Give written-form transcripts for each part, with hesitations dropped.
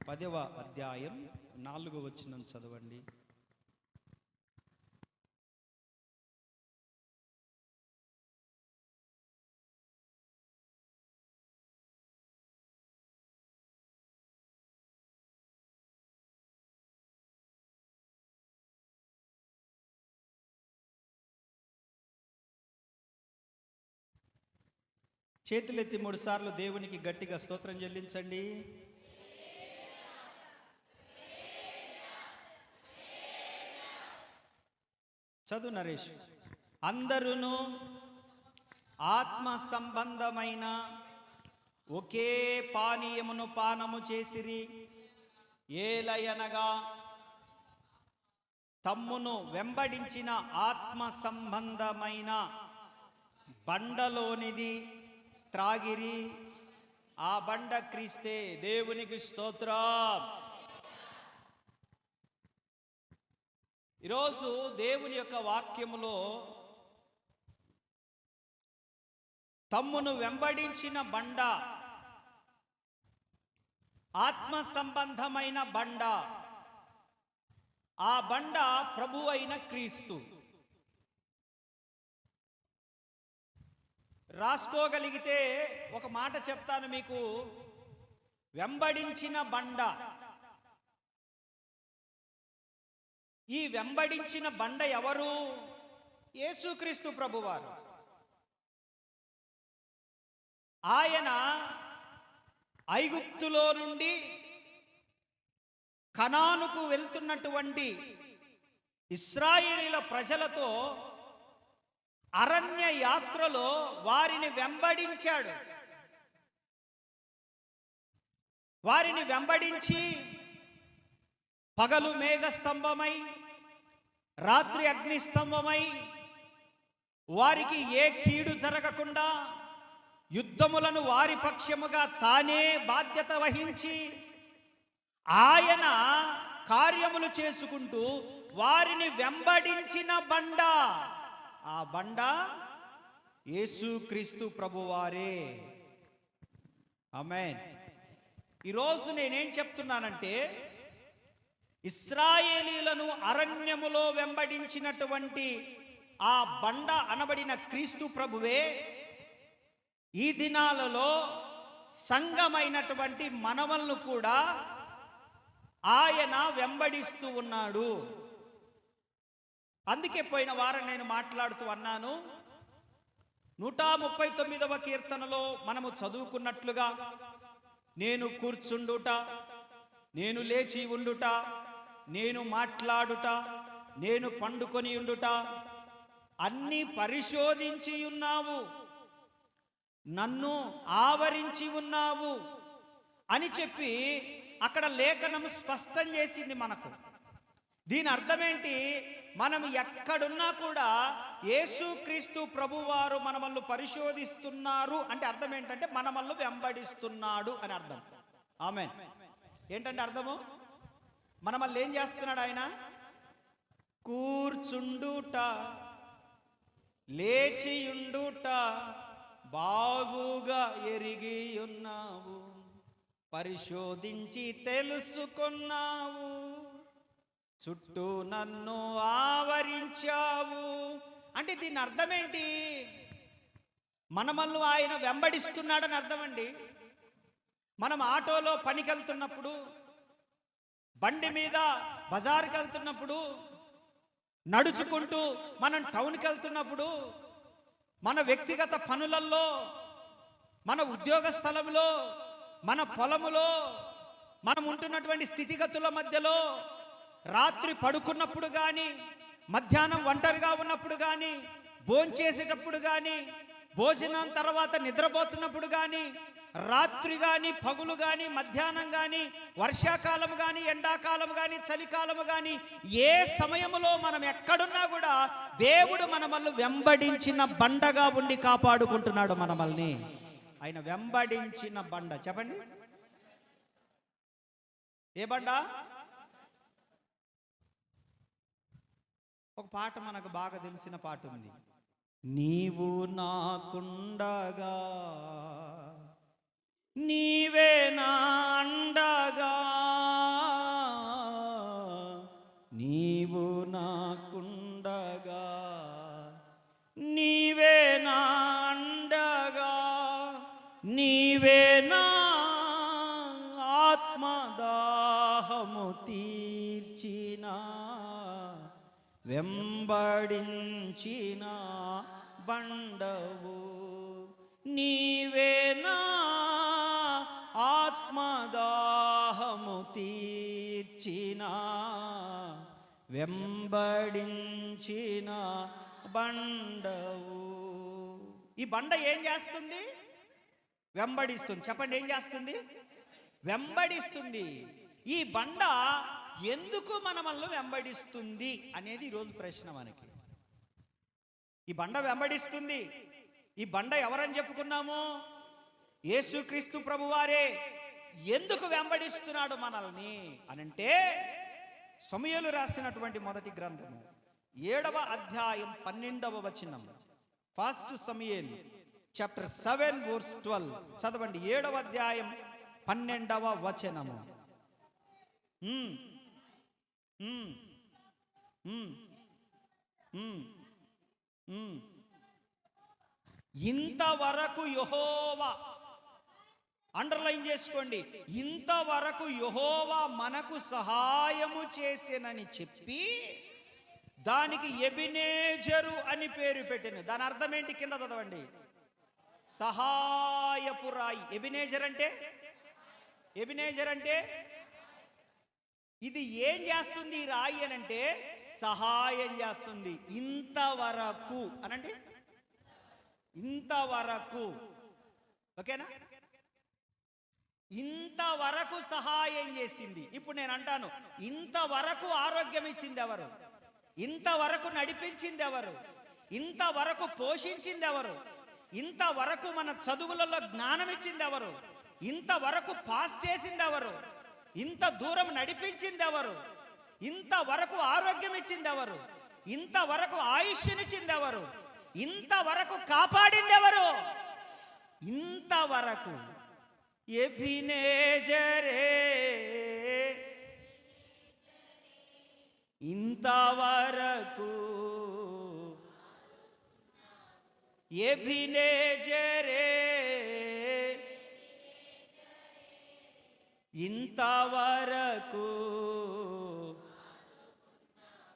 10వ అధ్యాయం 4వ వచనం చదవండి. చేతులెత్తి 3 సార్లు దేవునికి గట్టిగా స్తోత్రం చెల్లించండి. చదువు నరేష్. అందరూ ఆత్మ సంబంధమైన ఒకే పానీయమును పానము చేసిరి, ఏలయనగా తమ్మును వెంబడించిన ఆత్మ సంబంధమైన బండలోనిది త్రాగిరి. ఆ బండ క్రీస్తే. దేవునికి స్తోత్రం. ఈరోజు దేవుని యొక్క వాక్యములో తమ్మును వెంబడించిన బండ, ఆత్మ సంబంధమైన బండ, ఆ బండ ప్రభు అయిన క్రీస్తు. రాసుకోగలిగితే ఒక మాట చెప్తాను మీకు. వెంబడించిన బండ. ఈ వెంబడించిన బండ ఎవరు? యేసుక్రీస్తు ప్రభువారు. ఆయన ఐగుప్తులో నుండి కనానుకు వెళ్తున్నటువంటి ఇశ్రాయేలీల ప్రజలతో అరణ్య యాత్రలో వారిని వెంబడించాడు. వారిని వెంబడించి పగలు మేఘస్తంభమై, రాత్రి అగ్నిస్తంభమై, వారికి ఏ కీడు జరగకుండా యుద్ధములను వారి పక్షముగా తానే బాధ్యత వహించి ఆయన కార్యములు చేసుకుంటూ వారిని వెంబడించిన బండ, ఆ బండ యేసుక్రీస్తు ప్రభువారే. ఆమేన్. ఈరోజు నేనేం చెప్తున్నానంటే, ఇశ్రాయేలీలను అరణ్యములో వెంబడించినటువంటి ఆ బండ అనబడిన క్రీస్తు ప్రభువే ఈ దినాలలో సంఘమైనటువంటి మనవలను కూడా ఆయన వెంబడిస్తూ ఉన్నాడు. అందుకే పోయిన వారం నేను మాట్లాడుతూ అన్నాను, 139వ కీర్తనలో మనము చదువుకున్నట్లుగా, నేను కూర్చుండుట, నేను లేచి ఉండుట, నేను మాట్లాడుట, నేను పండుకొని ఉండుట అన్నీ పరిశోధించి ఉన్నావు, నన్ను ఆవరించి ఉన్నావు అని చెప్పి అక్కడ లేఖనం స్పష్టం చేసింది మనకు. దీని అర్థమేంటి? మనం ఎక్కడున్నా కూడా యేసుక్రీస్తు ప్రభువారు మనమల్ని పరిశోధిస్తున్నారు అంటే అర్థం ఏంటంటే మనమల్ని వెంబడిస్తున్నాడు అని అర్థం. ఆమేన్. ఏంటంటే అర్థము? మనమల్ని ఏం చేస్తున్నాడు ఆయన? కూర్చుండుట, లేచియుండుట బాగుగా ఎరిగి ఉన్నావు, పరిశోధించి తెలుసుకున్నావు, చుట్టూ నన్ను ఆవరించావు అంటే దీని అర్థం ఏంటి? మనమల్ని ఆయన వెంబడిస్తున్నాడని అర్థం అండి. మనం ఆటోలో పనికి వెళ్తున్నప్పుడు, బండి మీద బజారుకి వెళ్తున్నప్పుడు, నడుచుకుంటూ మనం టౌన్కి వెళ్తున్నప్పుడు, మన వ్యక్తిగత పనులలో, మన ఉద్యోగ స్థలంలో, మన పొలములో, మనం ఉంటున్నటువంటి స్థితిగతుల మధ్యలో, రాత్రి పడుకున్నప్పుడు కానీ, మధ్యాహ్నం ఒంటరిగా ఉన్నప్పుడు కానీ, భోంచేసేటప్పుడు కానీ, భోజనం తర్వాత నిద్రపోతున్నప్పుడు కానీ, రాత్రి కానీ, పగులు కానీ, మధ్యాహ్నం కానీ, వర్షాకాలం కానీ, ఎండాకాలం కానీ, చలికాలం కానీ, ఏ సమయంలో మనం ఎక్కడున్నా కూడా దేవుడు మనమల్ని వెంబడించిన బండగా ఉండి కాపాడుకుంటున్నాడు మనమల్ని. ఆయన వెంబడించిన బండ. చెప్పండి, ఏ బండ? ఒక పాట మనకు బాగా తెలిసిన పాట ఉంది. నీవు నాకుండగా నీవే నా అండగా వెంబడించిన బండవు నీవేనా, ఆత్మదాహము తీర్చిన వెంబడించిన బండవు. ఈ బండ ఏం చేస్తుంది? వెంబడిస్తుంది. చెప్పండి, ఏం చేస్తుంది? వెంబడిస్తుంది. ఈ బండ ఎందుకు మనల్ని వెంబడిస్తుంది అనేది ఈరోజు ప్రశ్న మనకి. ఈ బండ వెంబడిస్తుంది. ఈ బండ ఎవరని చెప్పుకున్నాము? యేసుక్రీస్తు ప్రభువారే. ఎందుకు వెంబడిస్తున్నాడు మనల్ని అనంటే, సమూయేలు రాసినటువంటి మొదటి గ్రంథము 7వ అధ్యాయం 12వ వచనం. ఫస్ట్ సమూయేల్ చాప్టర్ 7 వర్స్ 12 చదవండి. 7వ అధ్యాయం 12వ వచనము. ఇంతవరకు యెహోవా, అండర్లైన్ చేసుకోండి, ఇంతవరకు యెహోవా మనకు సహాయము చేసెనని చెప్పి దానికి ఎబినేజరు అని పేరు పెట్టెను. దాని అర్థం ఏంటి? కింద చదవండి. సహాయపు రాయి. ఎబినేజర్ అంటే ఇది ఏం చేస్తుంది? ఈ రాయి అనంటే సహాయం చేస్తుంది. ఇంతవరకు అనండి, ఇంతవరకు. ఓకేనా? ఇంతవరకు సహాయం చేసింది. ఇప్పుడు నేను అంటాను, ఇంతవరకు ఆరోగ్యం ఇచ్చింది ఎవరు? ఇంతవరకు నడిపించింది ఎవరు? ఇంతవరకు పోషించింది ఎవరు? ఇంతవరకు మన చదువులలో జ్ఞానం ఇచ్చింది ఎవరు? ఇంతవరకు పాస్ చేసింది ఎవరు? ఇంత దూరం నడిపించింది ఎవరు? ఇంతవరకు ఆరోగ్యం ఇచ్చింది ఎవరు? ఇంతవరకు ఆయుష్నిచ్చింది ఎవరు? ఇంతవరకు కాపాడింది ఎవరు? ఇంతవరకు ఎబినేజరే. ఇంతవరకు ఎబినేజరే.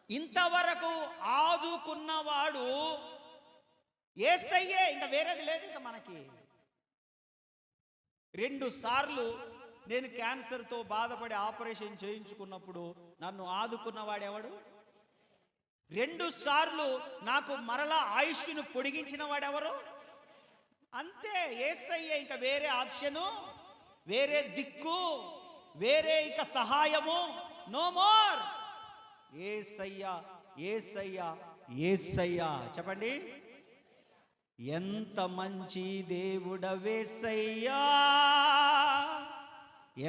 ఇంతవరకు ఆదుకున్నవాడు యేసయ్యే. ఇంకా వేరేది లేదు. ఇంకా మనకి 2 సార్లు నేను క్యాన్సర్తో బాధపడి ఆపరేషన్ చేయించుకున్నప్పుడు నన్ను ఆదుకున్నవాడెవడు? 2 సార్లు నాకు మరలా ఆయుష్ను పొడిగించిన వాడెవరు? అంతే, యేసయ్యే. ఇంకా వేరే ఆప్షను, వేరే దిక్కు, వేరే ఇక సహాయము నో మోర్. యేసయ్యా, యేసయ్యా, యేసయ్యా. చెప్పండి, ఎంత మంచి దేవుడవేసయ్యా,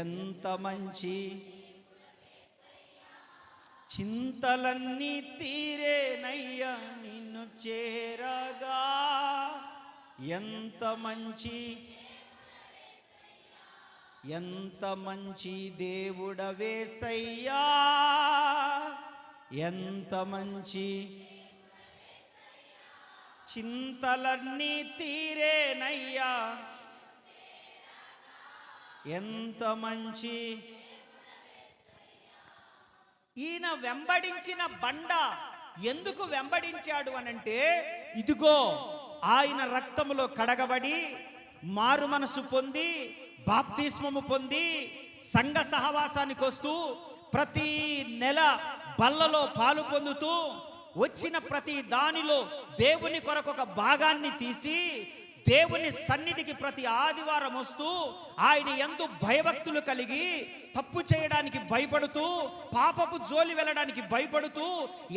ఎంత మంచి. చింతలన్నీ తీరేనయ్యా నిన్ను చేరగా. ఎంత మంచి, ఎంత మంచి దేవుడవేసయ్యా, ఎంత మంచి. చింతలన్నీ తీరేనయ్యా, ఎంత మంచి. ఈయన వెంబడించిన బండ ఎందుకు వెంబడించాడు అనంటే, ఇదిగో ఆయన రక్తములో కడగబడి మారు మనసు పొంది బాప్తిస్మము పొంది సంఘ సహవాసానికి వస్తూ ప్రతి నెల బల్లలో పాలు పొందుతూ వచ్చిన ప్రతి దానిలో దేవుని కొరకు ఒక భాగాన్ని తీసి దేవుని సన్నిధికి ప్రతి ఆదివారం వస్తూ ఆయన యందు భయభక్తులు కలిగి తప్పు చేయడానికి భయపడుతూ పాపపు జోలి వెళ్ళడానికి భయపడుతూ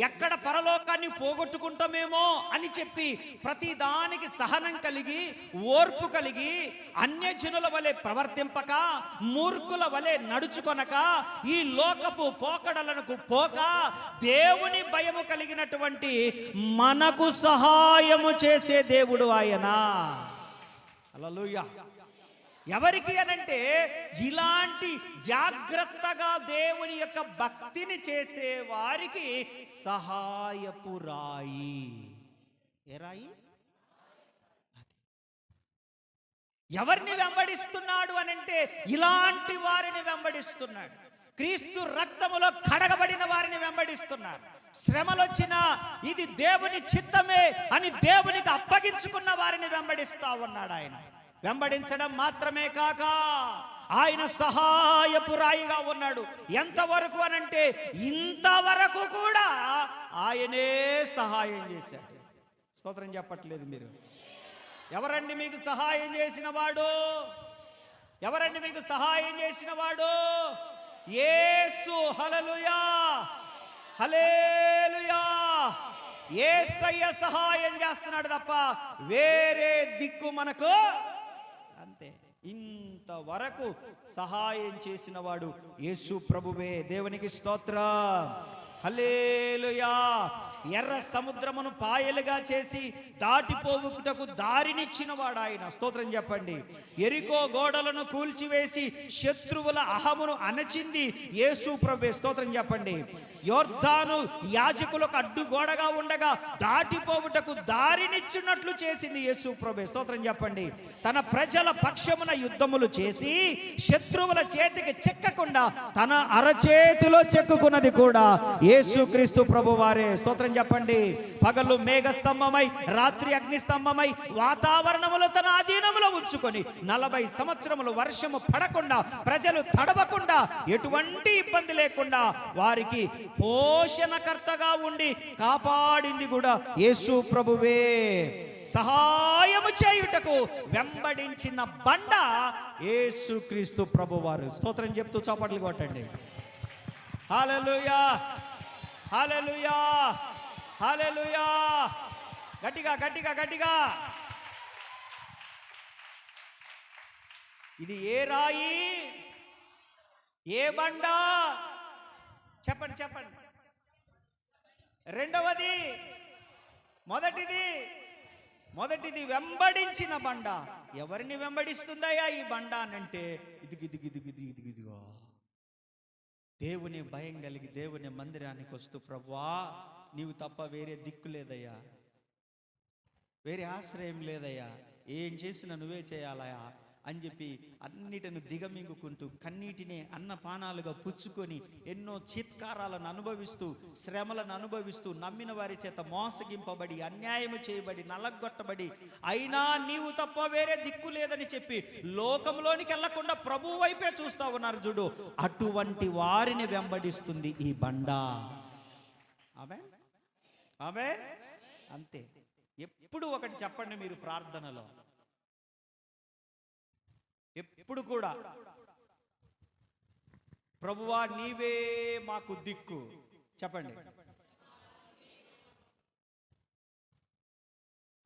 ఎక్కడ పరలోకాన్ని పోగొట్టుకుంటామేమో అని చెప్పి ప్రతి దానికి సహనం కలిగి ఓర్పు కలిగి అన్యజనుల వలె ప్రవర్తింపక మూర్ఖుల వలె నడుచుకొనక ఈ లోకపు పోకడలకు పోక దేవుని భయము కలిగినటువంటి మనకు సహాయము చేసే దేవుడు ఆయన. హల్లెలూయా. ఎవరికి అనంటే ఇలాంటి జాగ్రత్తగా దేవుని యొక్క భక్తిని చేసే వారికి సహాయపు రాయి. ఏ రాయి? ఎవరిని వెంబడిస్తున్నాడు అనంటే ఇలాంటి వారిని వెంబడిస్తున్నాడు. క్రీస్తు రక్తములో కడగబడిన వారిని వెంబడిస్తున్నారు. శ్రమలొచ్చినా ఇది దేవుని చిత్తమే అని దేవునికి అప్పగించుకున్న వారిని వెంబడిస్తా ఉన్నాడు ఆయన. వెంబడించడం మాత్రమే కాక ఆయన సహాయపు రాయిగా ఉన్నాడు. ఎంతవరకు అనంటే ఇంతవరకు కూడా ఆయనే సహాయం చేశాడు. స్తోత్రం చెప్పట్లేదు మీరు? ఎవరండి మీకు సహాయం చేసిన వాడు? ఎవరండి మీకు సహాయం చేసిన వాడు? యేసు. హల్లెలూయా, హల్లెలూయా. యేసయ్య సహాయం చేస్తున్నాడు తప్ప వేరే దిక్కు మనకు అంతే. ఇంతవరకు సహాయం చేసిన వాడు యేసు ప్రభువే. దేవునికి స్తోత్రం. హల్లెలూయా. ఎర్ర సముద్రమును పాయలుగా చేసి దాటిపోవుటకు దారినిచ్చిన వాడు ఆయన. స్తోత్రం చెప్పండి. ఎరికో గోడలను కూల్చివేసి శత్రువుల అహమును అణచింది యేసు ప్రభువే. స్తోత్రం చెప్పండి. యోర్దాను యాజకులకు అడ్డుగోడగా ఉండగా దాటిపోవుటకు దారినిచ్చినట్లు చేసింది యేసు ప్రభువే. స్తోత్రం చెప్పండి. తన ప్రజల పక్షమున యుద్ధములు చేసి శత్రువుల చేతికి చెక్కకుండా తన అరచేతిలో చెక్కుకున్నది కూడా యేసుక్రీస్తు ప్రభువారే. స్తోత్రం చెప్పండి. పగలు మేఘస్తంభమై రాత్రి అగ్నిస్తంభమై వాతావరణములు తన అధీనములో ఉంచుకొని 40 సంవత్సరములు వర్షము పడకుండా ప్రజలు తడవకుండా ఎటువంటి ఇబ్బంది లేకుండా వారికి పోషణకర్తగా ఉండి కాపాడింది కూడా యేసు ప్రభువే. సహాయము చేయుటకు వెంబడించిన బండ యేసుక్రీస్తు ప్రభువారు. స్తోత్రం చెప్తూ చప్పట్లు కొట్టండి. హల్లెలూయా, హల్లెలూయా, హల్లెలూయా. గట్టిగా గట్టిగా గట్టిగా. ఇది ఏ రాయి, ఏ బండ? చెప్పండి చెప్పండి. రెండవది, మొదటిది వెంబడించిన బండ. ఎవరిని వెంబడిస్తుందయ్యా ఈ బండ అనంటే ఇదిగో దేవుని భయం కలిగి దేవుని మందిరానికి వస్తూ, ప్రభువా నీవు తప్ప వేరే దిక్కు లేదయ్యా, వేరే ఆశ్రయం లేదయ్యా, ఏం చేసినా నువ్వే చేయాలయా అని చెప్పి అన్నిటిని దిగమింగుకుంటూ కన్నీటిని అన్నపానాలుగా పుచ్చుకొని ఎన్నో చీత్కారాలను అనుభవిస్తూ శ్రమలను అనుభవిస్తూ నమ్మిన వారి చేత మోసగింపబడి అన్యాయము చేయబడి నలగొట్టబడి అయినా నీవు తప్ప వేరే దిక్కు లేదని చెప్పి లోకంలోనికి వెళ్లకుండా ప్రభు వైపే చూస్తా ఉన్నారు చూడు. అటువంటి వారిని వెంబడిస్తుంది ఈ బండ. ఆమేన్, ఆమేన్. అంతే. ఎప్పుడు ఒకటి చెప్పండి మీరు ప్రార్థనలో, ఎప్పుడు కూడా ప్రభువా నీవే మాకు దిక్కు చెప్పండి.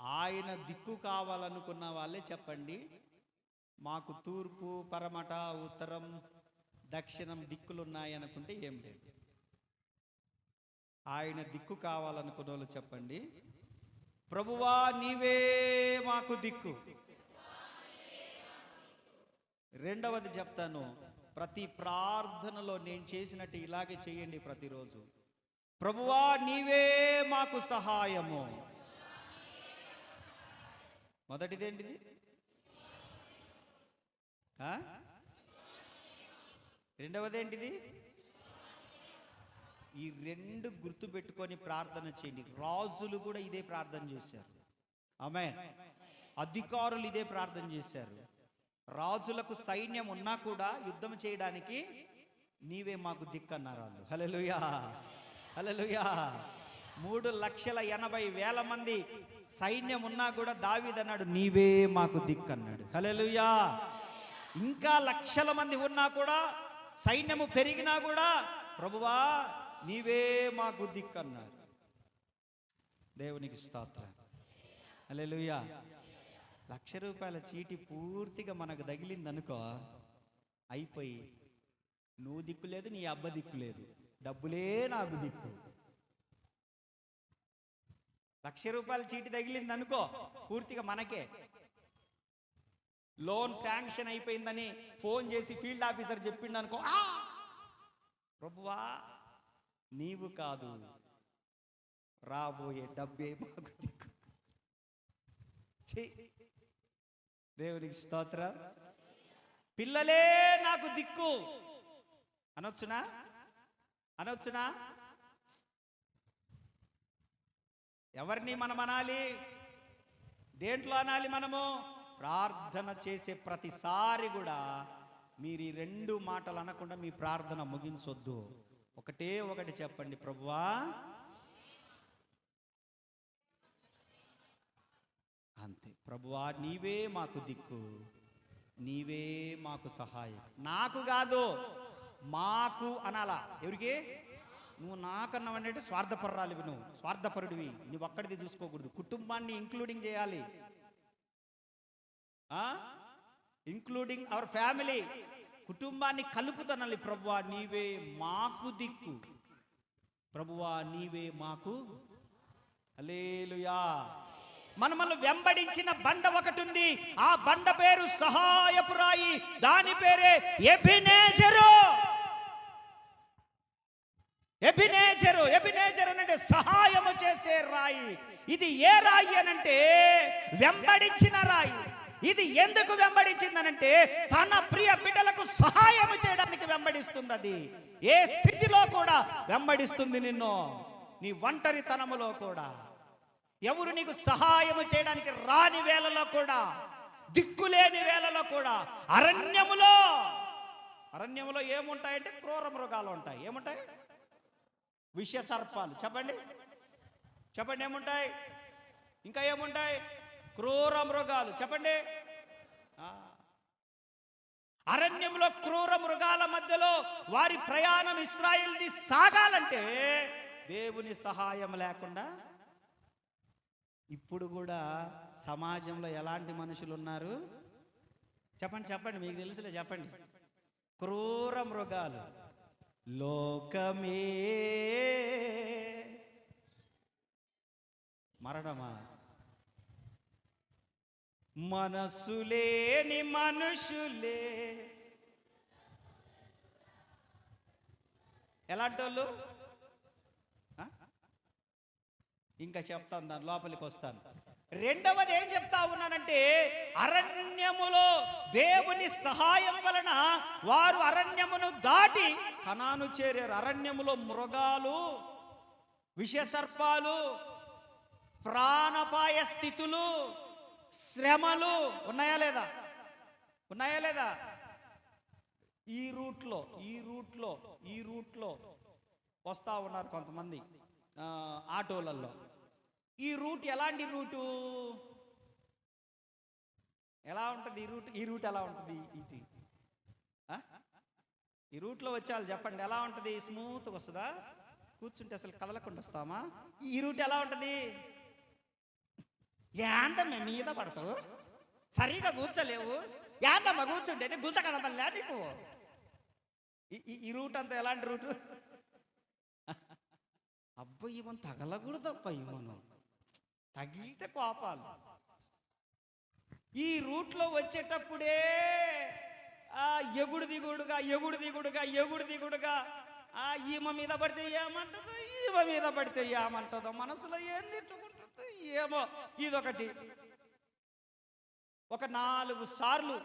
ఆయన దిక్కు కావాలనుకున్న వాళ్ళే చెప్పండి. మాకు తూర్పు పరమట ఉత్తరం దక్షిణం దిక్కులు ఉన్నాయి అనుకుంటే ఏం లేదు. ఆయన దిక్కు కావాలనుకున్న వాళ్ళు చెప్పండి. ప్రభువా నీవే మాకు దిక్కు. రెండవది చెప్తాను, ప్రతి ప్రార్థనలో నేను చేసినట్టు ఇలాగే చేయండి ప్రతిరోజు. ప్రభువా నీవే మాకు సహాయము. మొదటిదేంటిది? రెండవదేంటిది? ఈ రెండు గుర్తు పెట్టుకొని ప్రార్థన చేయండి. రాజులు కూడా ఇదే ప్రార్థన చేశారు. ఆమేన్. అధికారులు ఇదే ప్రార్థన చేశారు. రాజులకు సైన్యం ఉన్నా కూడా యుద్ధం చేయడానికి నీవే మాకు దిక్కు అన్నారు వాళ్ళు. హల్లెలూయా, హల్లెలూయా. 3,80,000 మంది సైన్యం ఉన్నా కూడా దావీదు అన్నాడు నీవే మాకు దిక్కు అన్నాడు. హల్లెలూయా. ఇంకా లక్షల మంది ఉన్నా కూడా సైన్యము పెరిగినా కూడా ప్రభువా నీవే మాకు దిక్కు అన్నాడు. దేవునికి స్తోత్రం. హల్లెలూయా. ₹1,00,000 చీటి పూర్తిగా మనకు తగిలిందనుకో, అయిపోయి నువ్వు దిక్కు లేదు, నీ అబ్బ దిక్కు లేదు, డబ్బులే నాకు దిక్కు. ₹1,00,000 చీటి తగిలిందనుకో పూర్తిగా మనకే. లోన్ శాంక్షన్ అయిపోయిందని ఫోన్ చేసి ఫీల్డ్ ఆఫీసర్ చెప్పిండు అనుకో, ప్రభువా నీవు కాదు, రాబోయే డబ్బే మాకు దిక్కు. దేవునికి స్తోత్రం. పిల్లలే నాకు దిక్కు అనొచ్చునా? ఎవరిని మనం అనాలి? దేంట్లో అనాలి మనము? ప్రార్థన చేసే ప్రతిసారి కూడా మీరు ఈ రెండు మాటలు అనకుండా మీ ప్రార్థన ముగించొద్దు. ఒకటే ఒకటి చెప్పండి, ప్రభువా అంతే. ప్రభువా నీవే మాకు దిక్కు, నీవే మాకు సహాయం. నాకు కాదు, మాకు అనాలా. ఎవరికి? నువ్వు నాకన్నావంటే స్వార్థపరురాలివి, నువ్వు స్వార్థపరుడివి, నువ్వు ఒక్కడిది చూసుకోకూడదు. కుటుంబాన్ని ఇంక్లూడింగ్ చేయాలి, ఇంక్లూడింగ్ అవర్ ఫ్యామిలీ. కుటుంబాన్ని కలుపుతనాలి. ప్రభువా నీవే మాకు దిక్కు, ప్రభువా నీవే మాకు. హల్లెలూయా. మనల్ని వెంబడించిన బండ ఒకటి ఉంది, ఆ బండ పేరు సహాయపు రాయి, దాని పేరే ఎబెనేజరు. ఎబెనేజరు, ఎబెనేజరు అంటే సహాయము చేసే రాయి. ఇది ఏ రాయి అనంటే వెంబడించిన రాయి. ఇది ఎందుకు వెంబడించిందనంటే తన ప్రియ బిడ్డలకు సహాయం చేయడానికి వెంబడిస్తుంది. అది ఏ స్థితిలో కూడా వెంబడిస్తుంది నిన్ను, నీ ఒంటరితనములో కూడా. ఎవరు నీకు సహాయము చేయడానికి రాని వేళలో కూడా, దిక్కులేని వేళలో కూడా, అరణ్యములో ఏముంటాయంటే క్రూర మృగాలు ఉంటాయి. ఏముంటాయి? విష సర్పాలు. చెప్పండి చెప్పండి, ఏముంటాయి? ఇంకా ఏముంటాయి? క్రూర మృగాలు. చెప్పండి. అరణ్యంలో క్రూర మృగాల మధ్యలో వారి ప్రయాణం ఇశ్రాయేలుది సాగాలంటే దేవుని సహాయం లేకుండా. ఇప్పుడు కూడా సమాజంలో ఎలాంటి మనుషులు ఉన్నారు? చెప్పండి చెప్పండి, మీకు తెలుసులే, చెప్పండి. క్రూర మృగాలు. లోకమే మరణమా, మనసు లేని మనుషులే. ఎలాంటి వాళ్ళు? ఇంకా చెప్తాను, దాని లోపలికి వస్తాను. రెండవది ఏం చెప్తా ఉన్నానంటే, అరణ్యములో దేవుని సహాయం వలన వారు అరణ్యమును దాటి కనాను చేరారు. అరణ్యములో మృగాలు, విషసర్పాలు, ప్రాణపాయ స్థితులు, శ్రమలు ఉన్నాయా లేదా? ఉన్నాయా లేదా? ఈ రూట్లో వస్తా ఉన్నారు కొంతమంది ఆటోలలో. ఈ రూట్ ఎలాంటి రూటు? ఎలా ఉంటుంది ఈ రూట్ ఎలా ఉంటుంది? ఈ రూట్లో వచ్చేవాళ్ళు చెప్పండి, ఎలా ఉంటుంది? స్మూత్గా వస్తుందా? కూర్చుంటే అసలు కదలకుండా వస్తామా? ఈ రూట్ ఎలా ఉంటుంది? ఏంటమ్మ మీద పడతావు, సరిగా కూర్చోలేవు, ఏంటమ్మా కూర్చుంటేది గుంత కనపడలే నీకు? ఈ రూట్ అంతా ఎలాంటి రూటు? అబ్బా ఇవన్ తగలకూడదప్ప, ఇవను తగిలితే కోపాలు. ఈ రూట్లో వచ్చేటప్పుడే ఎగుడు దిగుడుగా ఈమె మీద పడితే ఏమంటుందో, ఈమె మీద పడితే ఏమంటుందో, మనసులో ఏం తిట్టుకుంటుందో ఏమో. ఇదొకటి. ఒక 4 సార్లు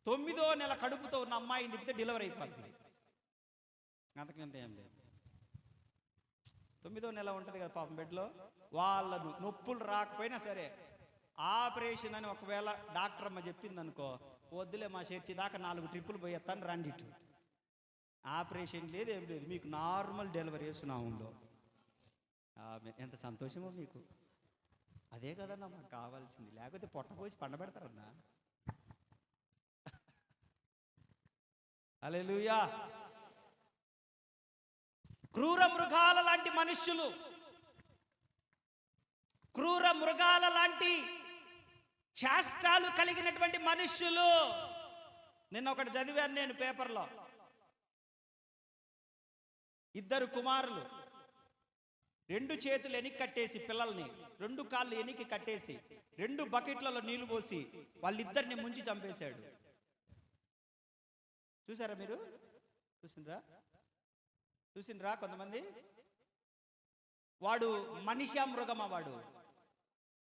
9వ నెల కడుపుతో ఉన్న అమ్మాయిని తిప్పితే డెలివరీ అయిపోద్ది. అంతకంటే ఏం లేదు. 9వ నెల ఉంటుంది కదా పాపం బెడ్లో. వాళ్ళను నొప్పులు రాకపోయినా సరే ఆపరేషన్ అని ఒకవేళ డాక్టర్ అమ్మ చెప్పింది అనుకో, వద్దులే మా చర్చి దాకా 4 ట్రిప్పులు పోయేస్తాను రండి. ఆపరేషన్ లేదు, ఏం లేదు, మీకు నార్మల్ డెలివరీ చేస్తున్నాముందో. ఎంత సంతోషమో మీకు. అదే కదన్నా మాకు కావాల్సింది, లేకపోతే పొట్టపోసి పండబెడతారన్నా. హల్లెలూయా. క్రూర మృగాల లాంటి మనుష్యులు, క్రూర మృగాల లాంటి చేష్టాలు కలిగినటువంటి మనుష్యులు. నిన్న ఒకటి చదివాను నేను పేపర్లో. 2 కుమారులు 2 చేతులు ఎనికి కట్టేసి, పిల్లల్ని 2 కాళ్ళు ఎనికి కట్టేసి 2 బకెట్లలో నీళ్లు పోసి వాళ్ళిద్దరిని ముంచి చంపేశాడు. చూసారా మీరు? చూసిండ్రా కొంతమంది? వాడు మనిషా మృగమా? వాడు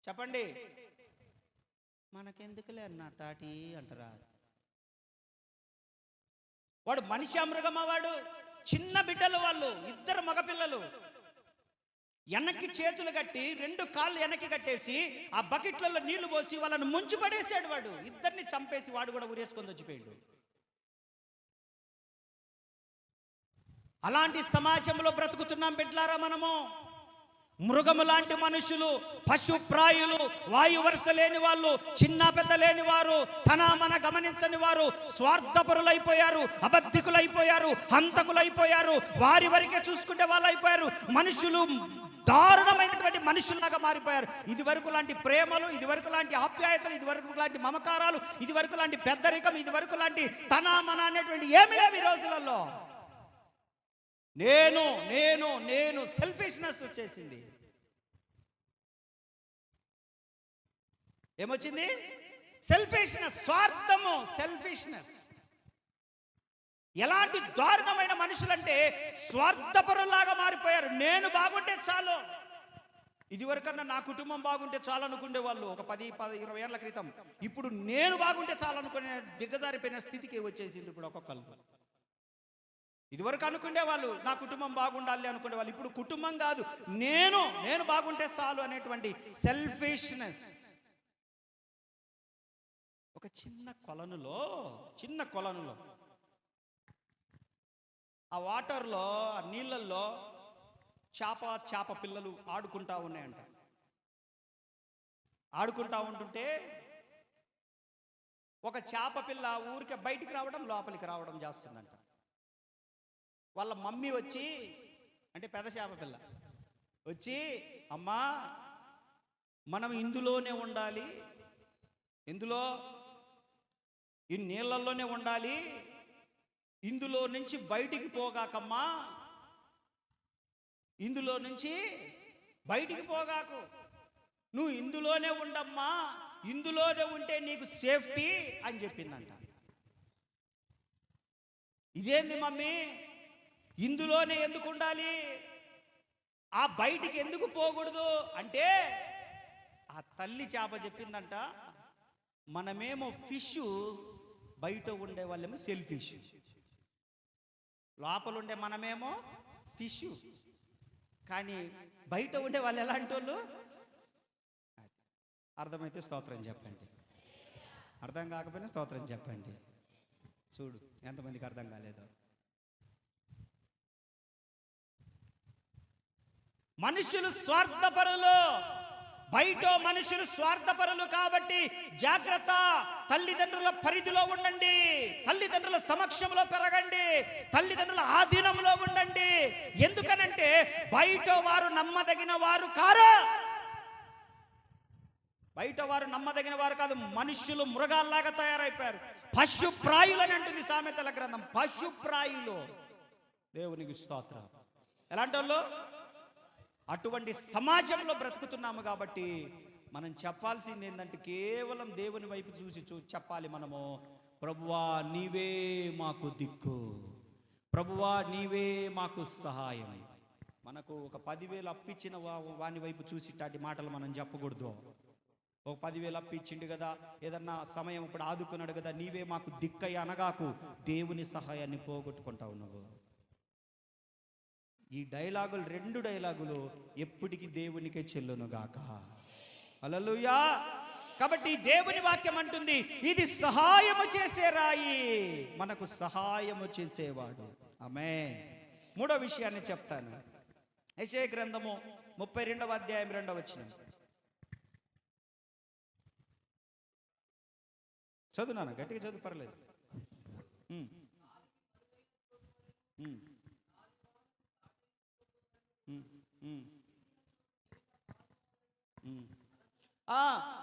చెప్పండి. మనకెందుకులే అన్న టాటి అంటారా? వాడు మనిషా మృగమా? వాడు చిన్న బిడ్డలు, వాళ్ళు 2 మగపిల్లలు. వెనక్కి చేతులు కట్టి 2 కాళ్ళు వెనక్కి కట్టేసి ఆ బకెట్లలో నీళ్లు పోసి వాళ్ళని ముంచి పడేసాడు. వాడు ఇద్దరిని చంపేసి వాడు కూడా ఉరేసుకొని వచ్చిపోయాడు. అలాంటి సమాజంలో బ్రతుకుతున్నాం బిడ్డలారా మనము. మృగము లాంటి మనుషులు, పశుప్రాయులు, వాయు వరుస లేని వాళ్ళు, చిన్న పెద్ద లేని వారు, తన మన గమనించని వారు, స్వార్థపరులైపోయారు, అబద్ధికులైపోయారు, హంతకులైపోయారు, వారి వరకే చూసుకునే వాళ్ళు అయిపోయారు. మనుషులు దారుణమైనటువంటి మనుషుల్లాగా మారిపోయారు. ఇది వరకు లాంటి ప్రేమలు, ఇది వరకు లాంటి ఆప్యాయతలు, ఇది వరకు లాంటి మమకారాలు, ఇది వరకు లాంటి పెద్దరికం, ఇది వరకు లాంటి తన మన అనేటువంటి ఏమి లేవు ఈ రోజులలో. నేను నేను నేను సెల్ఫిష్నెస్ వచ్చేసింది. ఏమొచ్చింది? సెల్ఫిష్నెస్, స్వార్థము, సెల్ఫిష్నెస్. ఎలాంటి దారుణమైన మనుషులంటే స్వార్థపరులాగా మారిపోయారు. నేను బాగుంటే చాలు. ఇదివరకన్నా నా కుటుంబం బాగుంటే చాలు అనుకునే వాళ్ళు ఒక 10-20 ఏళ్ల క్రితం. ఇప్పుడు నేను బాగుంటే చాలు అనుకునే దిగజారిపోయిన స్థితికి వచ్చేసింది ఇప్పుడు ఒక్కొక్కరు. ఇదివరకు అనుకునే వాళ్ళు నా కుటుంబం బాగుండాలి అనుకునే వాళ్ళు ఇప్పుడు కుటుంబం కాదు, నేను బాగుంటే చాలు అనేటువంటి సెల్ఫిష్నెస్. ఒక చిన్న కొలనులో ఆ వాటర్లో, ఆ నీళ్ళల్లో చేప పిల్లలు ఆడుకుంటా ఉన్నాయంట. ఆడుకుంటా ఉంటుంటే ఒక చేప పిల్ల ఊరికే బయటికి రావడం, లోపలికి రావడం చేస్తుందంట. వాళ్ళ మమ్మీ వచ్చి, అంటే పెద్ద చేప పిల్ల వచ్చి, అమ్మా మనం ఇందులోనే ఉండాలి, ఈ నీళ్ళల్లోనే ఉండాలి, ఇందులో నుంచి బయటికి పోగాకమ్మా, ఇందులో నుంచి బయటికి పోగాకు, నువ్వు ఇందులోనే ఉండమ్మా, ఇందులోనే ఉంటే నీకు సేఫ్టీ అని చెప్పిందంట. ఇదేంది మమ్మీ, ఇందులోనే ఎందుకు ఉండాలి, ఆ బయటికి ఎందుకు పోకూడదు అంటే, ఆ తల్లి చేప చెప్పిందంట, మనమేమో ఫిష్, బయట ఉండే వాళ్ళేమో సెల్ఫిష్. లోపల ఉండే మనమేమో ఫిష్, కానీ బయట ఉండే వాళ్ళు ఎలాంటి వాళ్ళు? అర్థమైతే స్తోత్రం చెప్పండి, అర్థం కాకపోయినా స్తోత్రం చెప్పండి. చూడు ఎంతమందికి అర్థం కాలేదో. మనుషులు స్వార్థపరులు, బయట మనుషులు స్వార్థపరులు. కాబట్టి జాగ్రత్త. తల్లిదండ్రుల పరిధిలో ఉండండి, తల్లిదండ్రుల సమక్షంలో పెరగండి, తల్లిదండ్రుల ఆధీనంలో ఉండండి. ఎందుకనంటే బయట వారు నమ్మదగిన వారు కారు, బయట వారు నమ్మదగిన వారు కాదు. మనుషులు మృగాల్లాగా తయారైపోయారు. పశుప్రాయులు అని అంటుంది సామెతల గ్రంథం. పశుప్రాయులు. దేవునికి స్తోత్రం. ఎలాంటి వాళ్ళు? అటువంటి సమాజంలో బ్రతుకుతున్నాము. కాబట్టి మనం చెప్పాల్సింది ఏంటంటే, కేవలం దేవుని వైపు చూసి చెప్పాలి మనము. ప్రభువా నీవే మాకు దిక్కు, ప్రభువా నీవే మాకు సహాయం. మనకు ఒక 10,000 అప్పిచ్చిన వాని వైపు చూసి ఇట్లాంటి మాటలు మనం చెప్పకూడదు. ఒక 10,000 అప్పిచ్చిండు కదా, ఏదన్నా సమయం ఇప్పుడు ఆదుకున్నాడు కదా, నీవే మాకు దిక్కయ్య అనగాకు. దేవుని సహాయాన్ని పోగొట్టుకుంటా ఉన్నావు. ఈ డైలాగులు, 2 డైలాగులు ఎప్పటికీ దేవునికే చెల్లునుగాక. హల్లెలూయా. కాబట్టి దేవుని వాక్యం అంటుంది, ఇది సహాయము చేసే రాయి, మనకు సహాయము చేసేవాడు. ఆమేన్. 3వ విషయాన్ని చెప్తాను. యెషయా గ్రంథము 32వ అధ్యాయం 2వ వచనం చదువునాను, గట్టిగా చదువు, పర్లేదు.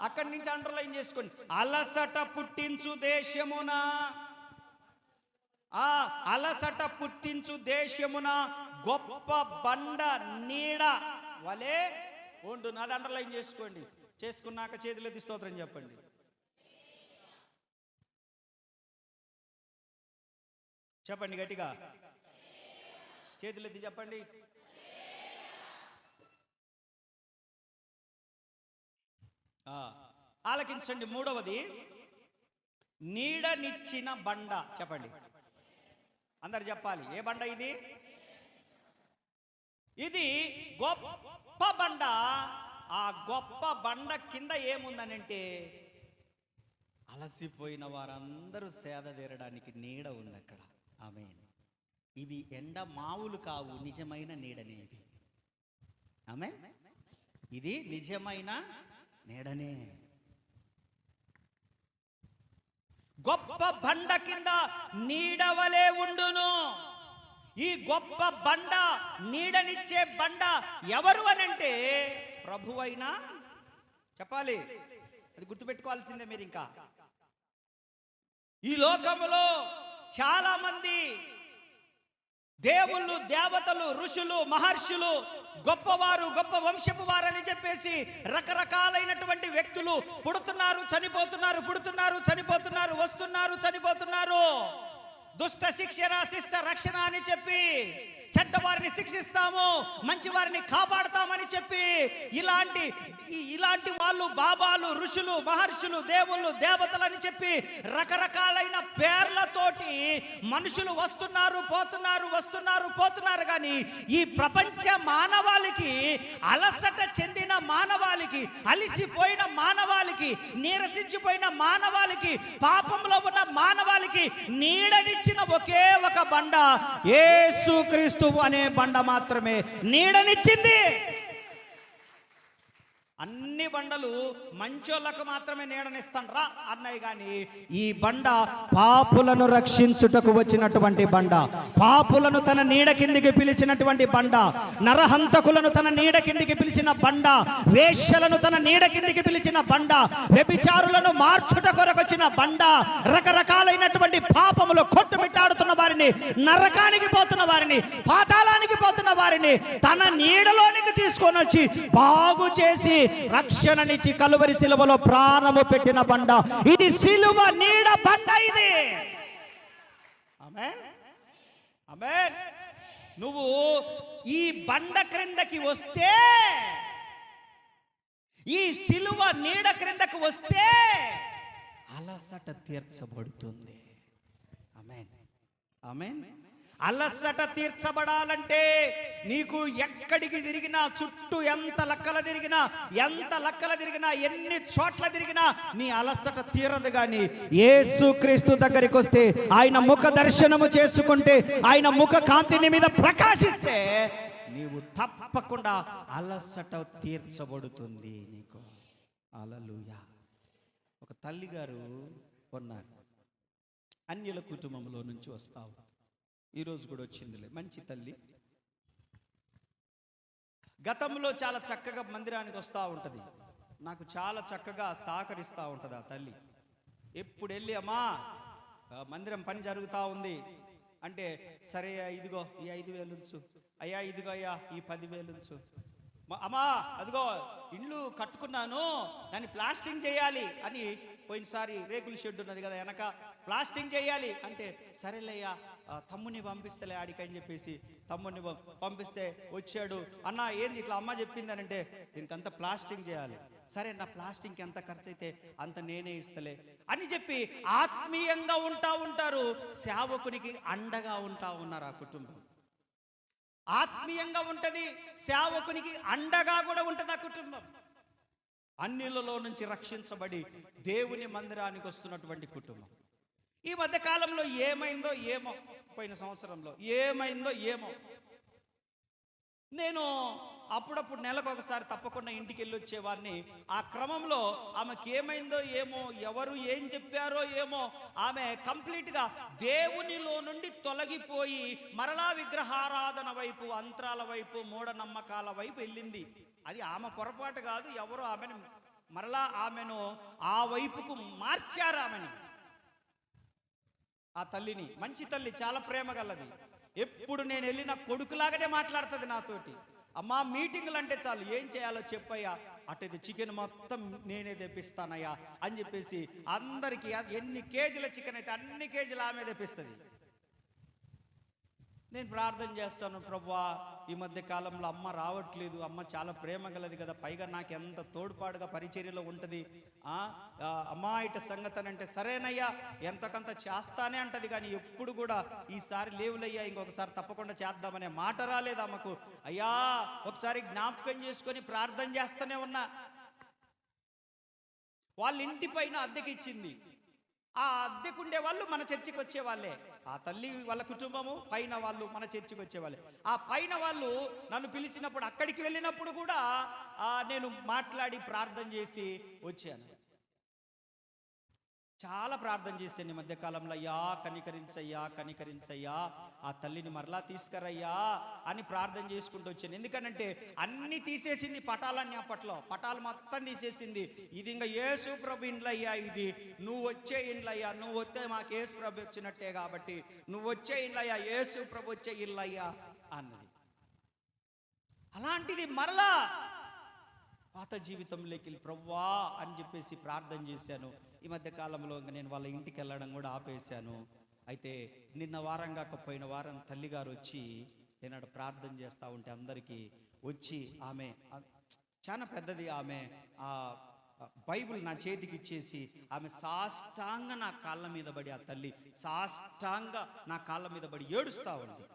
అక్కడి నుంచి అండర్లైన్ చేసుకోండి. అలసట పుట్టించు దేశమున, అలసట పుట్టించు దేశమున గొప్ప బండ నీడ వలే ఉండు. నాది అండర్లైన్ చేసుకోండి. చేసుకున్నాక చేతులెత్తి స్తోత్రం చెప్పండి. చెప్పండి గట్టిగా, చేతులెత్తి చెప్పండి. ఆలకించండి. 3వది నీడనిచ్చిన బండ. చెప్పండి, అందరు చెప్పాలి. ఏ బండ ఇది? ఇది గొప్ప బండ. ఆ గొప్ప బండ కింద ఏముందనంటే అలసిపోయిన వారందరూ సేద తీరడానికి నీడ ఉంది అక్కడ. ఆమేన్. ఇవి ఎండ మావులు కావు, నిజమైన నీడనే ఇవి. ఆమేన్. ఇది నిజమైన నీడనే. గొప్ప బండ కింద నీడవలే ఉండును. ఈ గొప్ప బండ, నీడనిచ్చే బండ ఎవరు అనంటే ప్రభువైనా చెప్పాలి. అది గుర్తుపెట్టుకోవాల్సిందే మీరు. ఇంకా ఈ లోకములో చాలా మంది దేవుళ్ళు, దేవతలు, ఋషులు, మహర్షులు, గొప్పవారు, గొప్ప వంశపు వారని చెప్పేసి రకరకాలైనటువంటి వ్యక్తులు పుడుతున్నారు, చనిపోతున్నారు, పుడుతున్నారు, చనిపోతున్నారు, వస్తున్నారు, చనిపోతున్నారు. దుష్ట శిక్షణ, శిష్ట రక్షణ అని చెప్పి చెడ్డవారిని శిక్షిస్తాము, మంచి వారిని కాపాడుతామని చెప్పి ఇలాంటి వాళ్ళు బాబాలు, ఋషులు, మహర్షులు, దేవుళ్ళు, దేవతలని చెప్పి రకరకాలైన పేర్లతోటి మనుషులు వస్తున్నారు, పోతున్నారు, వస్తున్నారు, పోతున్నారు. కానీ ఈ ప్రపంచ మానవాళికి, అలసట చెందిన మానవాళికి, అలిసిపోయిన మానవాళికి, నీరసించిపోయిన మానవాళికి, పాపంలో ఉన్న మానవాళికి నీడనిచ్చిన ఒకే ఒక బండ యేసుక్రీస్తు అనే బండ మాత్రమే నీడనిచ్చింది. అన్ని బండలు మంచోళ్ళకు మాత్రమే నీడనిస్తాండ్రా అన్నాయి. కానీ ఈ బండ పాపులను రక్షించుటకు వచ్చినటువంటి బండ, పాపులను తన నీడ కిందికి పిలిచినటువంటి బండ, నరహంతకులను తన నీడ కిందికి పిలిచిన బండ, వేశ్యలను తన నీడ కిందికి పిలిచిన బండ, వ్యభిచారులను మార్చుట కొరకు వచ్చిన బండ, రకరకాలైనటువంటి పాపములు కొట్టుమిట్టాడుతున్న వారిని, నరకానికి పోతున్న వారిని, పాతాళానికి పోతున్న వారిని తన నీడలోనికి తీసుకొని వచ్చి బాగు చేసి రక్షణనిచ్చి కలువరి సిలువలో ప్రాణము పెట్టిన బండ ఇది. సిలువ నీడ బండ ఇది. ఆమేన్, ఆమేన్. నువ్వు ఈ బండ క్రిందకి వస్తే, ఈ సిలువ నీడ క్రిందకి వస్తే అలసట తీర్చబడుతుంది. ఆమేన్, ఆమేన్. అలసట తీర్చబడాలంటే నీకు ఎక్కడికి తిరిగినా, చుట్టూ ఎంత లక్కల తిరిగినా, ఎన్ని చోట్ల తిరిగినా నీ అలసట తీరదు. కానీ యేసుక్రీస్తు దగ్గరికి వస్తే, ఆయన ముఖ దర్శనము చేసుకుంటే, ఆయన ముఖ కాంతిని మీద ప్రకాశిస్తే నీవు తప్పకుండా అలసట తీర్చబడుతుంది నీకు. హల్లెలూయా. ఒక తల్లిగారు ఉన్నారు, అన్యుల కుటుంబంలో నుంచి వస్తావు. ఈరోజు కూడా వచ్చిందిలే, మంచి తల్లి. గతంలో చాలా చక్కగా మందిరానికి వస్తూ ఉంటుంది, నాకు చాలా చక్కగా సహకరిస్తూ ఉంటుంది ఆ తల్లి. ఎప్పుడు వెళ్ళి అమ్మా మందిరం పని జరుగుతూ ఉంది అంటే, సరే ఇదిగో ఈ 5,000 ఉంచు, అయ్యా ఇదిగో అయ్యా ఈ 10,000 ఉంచు, అమ్మా అదిగో ఇల్లు కట్టుకున్నాను దాన్ని ప్లాస్టింగ్ చేయాలి అని, పోయినసారి రేకుల షెడ్ ఉన్నది కదా వెనక, ప్లాస్టింగ్ చేయాలి అంటే, సరేలేయ్యా తమ్ముని పంపిస్తలే ఆడికి అని చెప్పేసి తమ్ముని పంపిస్తే వచ్చాడు. అన్న ఏంది ఇట్లా అమ్మ చెప్పిందనంటే, దీనికి అంత ప్లాస్టింగ్ చేయాలి. సరే నా ప్లాస్టింగ్కి ఎంత ఖర్చు అయితే అంత నేనే ఇస్తలే అని చెప్పి ఆత్మీయంగా ఉంటారు. సేవకునికి అండగా ఉన్నారు ఆ కుటుంబం. ఆత్మీయంగా ఉంటది, సేవకునికి అండగా కూడా ఉంటది ఆ కుటుంబం. అన్యులలో నుంచి రక్షించబడి దేవుని మందిరానికి వస్తున్నటువంటి కుటుంబం. ఈ మధ్య కాలంలో ఏమైందో ఏమో, పోయిన సంవత్సరంలో ఏమైందో ఏమో, నేను అప్పుడప్పుడు నెలకు ఒకసారి తప్పకుండా ఇంటికి వెళ్ళి వచ్చేవాడిని. ఆ క్రమంలో ఆమెకి ఏమైందో ఏమో, ఎవరు ఏం చెప్పారో ఏమో, ఆమె కంప్లీట్గా దేవునిలో నుండి తొలగిపోయి మరలా విగ్రహారాధన వైపు, అంతరాల వైపు, మూఢనమ్మకాల వైపు వెళ్ళింది. అది ఆమె పొరపాటు కాదు, ఎవరో ఆమెను ఆ వైపుకు మార్చారు ఆమెని. ఆ తల్లిని, మంచి తల్లి, చాలా ప్రేమ గలది. ఎప్పుడు నేను వెళ్ళిన కొడుకులాగానే మాట్లాడుతుంది నాతోటి. అమ్మా మీటింగులు అంటే చాలు, ఏం చేయాలో చెప్పయ్యా, అటు చికెన్ మొత్తం నేనే తెప్పిస్తానయ్యా అని చెప్పేసి అందరికీ ఎన్ని కేజీల చికెన్ అయితే అన్ని కేజీలు ఆమె తెప్పిస్తుంది. నేను ప్రార్థన చేస్తాను, ప్రభువా ఈ మధ్య కాలంలో అమ్మ రావట్లేదు, అమ్మ చాలా ప్రేమ గలది కదా, పైగా నాకు ఎంత తోడ్పాటుగా పరిచర్యలో ఉంటుంది, అమ్మా ఇట సంగతి అంటే సరేనయ్యా ఎంతకంత చేస్తానే అంటది, కానీ ఎప్పుడు కూడా ఈసారి లేవులయ్యా ఇంకొకసారి తప్పకుండా చేద్దామనే మాట రాలేదు అమ్మకు. అయ్యా ఒకసారి జ్ఞాపకం చేసుకొని ప్రార్థన చేస్తూనే ఉన్నా. వాళ్ళ ఇంటి పైన అద్దెకి ఇచ్చింది, ఆ అద్దెకుండే వాళ్ళు మన చర్చికి వచ్చే వాళ్ళే, ఆ తల్లి వాళ్ళ కుటుంబము పైన వాళ్ళు మన చర్చికి వచ్చేవాళ్ళే. ఆ పైన వాళ్ళు నన్ను పిలిచినప్పుడు అక్కడికి వెళ్ళినప్పుడు కూడా నేను మాట్లాడి ప్రార్థన చేసి వచ్చాను. చాలా ప్రార్థన చేశాను ఈ మధ్యకాలంలో, అయ్యా కనికరించయ్యా కనికరించయ్యా, ఆ తల్లిని మరలా తీసుకురయ్యా అని ప్రార్థన చేసుకుంటూ వచ్చాను. ఎందుకనంటే అన్ని తీసేసింది, పటాలన్నీ అప్పట్లో పటాలు మొత్తం తీసేసింది. ఇది ఇంకా యేసు ప్రభు ఇండ్లు అయ్యా, ఇది నువ్వు వచ్చే ఇండ్లు అయ్యా, నువ్వు వస్తే మాకు యేసు ప్రభు వచ్చినట్టే కాబట్టి నువ్వు వచ్చే ఇండ్లు అయ్యా, యేసు ప్రభు వచ్చే ఇల్లు అయ్యా అన్నది. అలాంటిది మరలా పాత జీవితంలోకి ప్రభువా అని చెప్పేసి ప్రార్థన చేశాను. ఈ మధ్య కాలంలో నేను వాళ్ళ ఇంటికి వెళ్ళడం కూడా ఆపేశాను. అయితే నిన్న వారం కాకపోయిన వారం తల్లిగారు వచ్చి నేను ప్రార్థన చేస్తూ ఉంటే అందరికీ వచ్చి ఆమె చాలా పెద్దది, ఆమె ఆ బైబిల్ నా చేతికి ఇచ్చేసి ఆమె సాష్టాంగ నా కాళ్ళ మీద పడి, ఆ తల్లి సాష్టాంగ నా కాళ్ళ మీద పడి ఏడుస్తూ ఉంది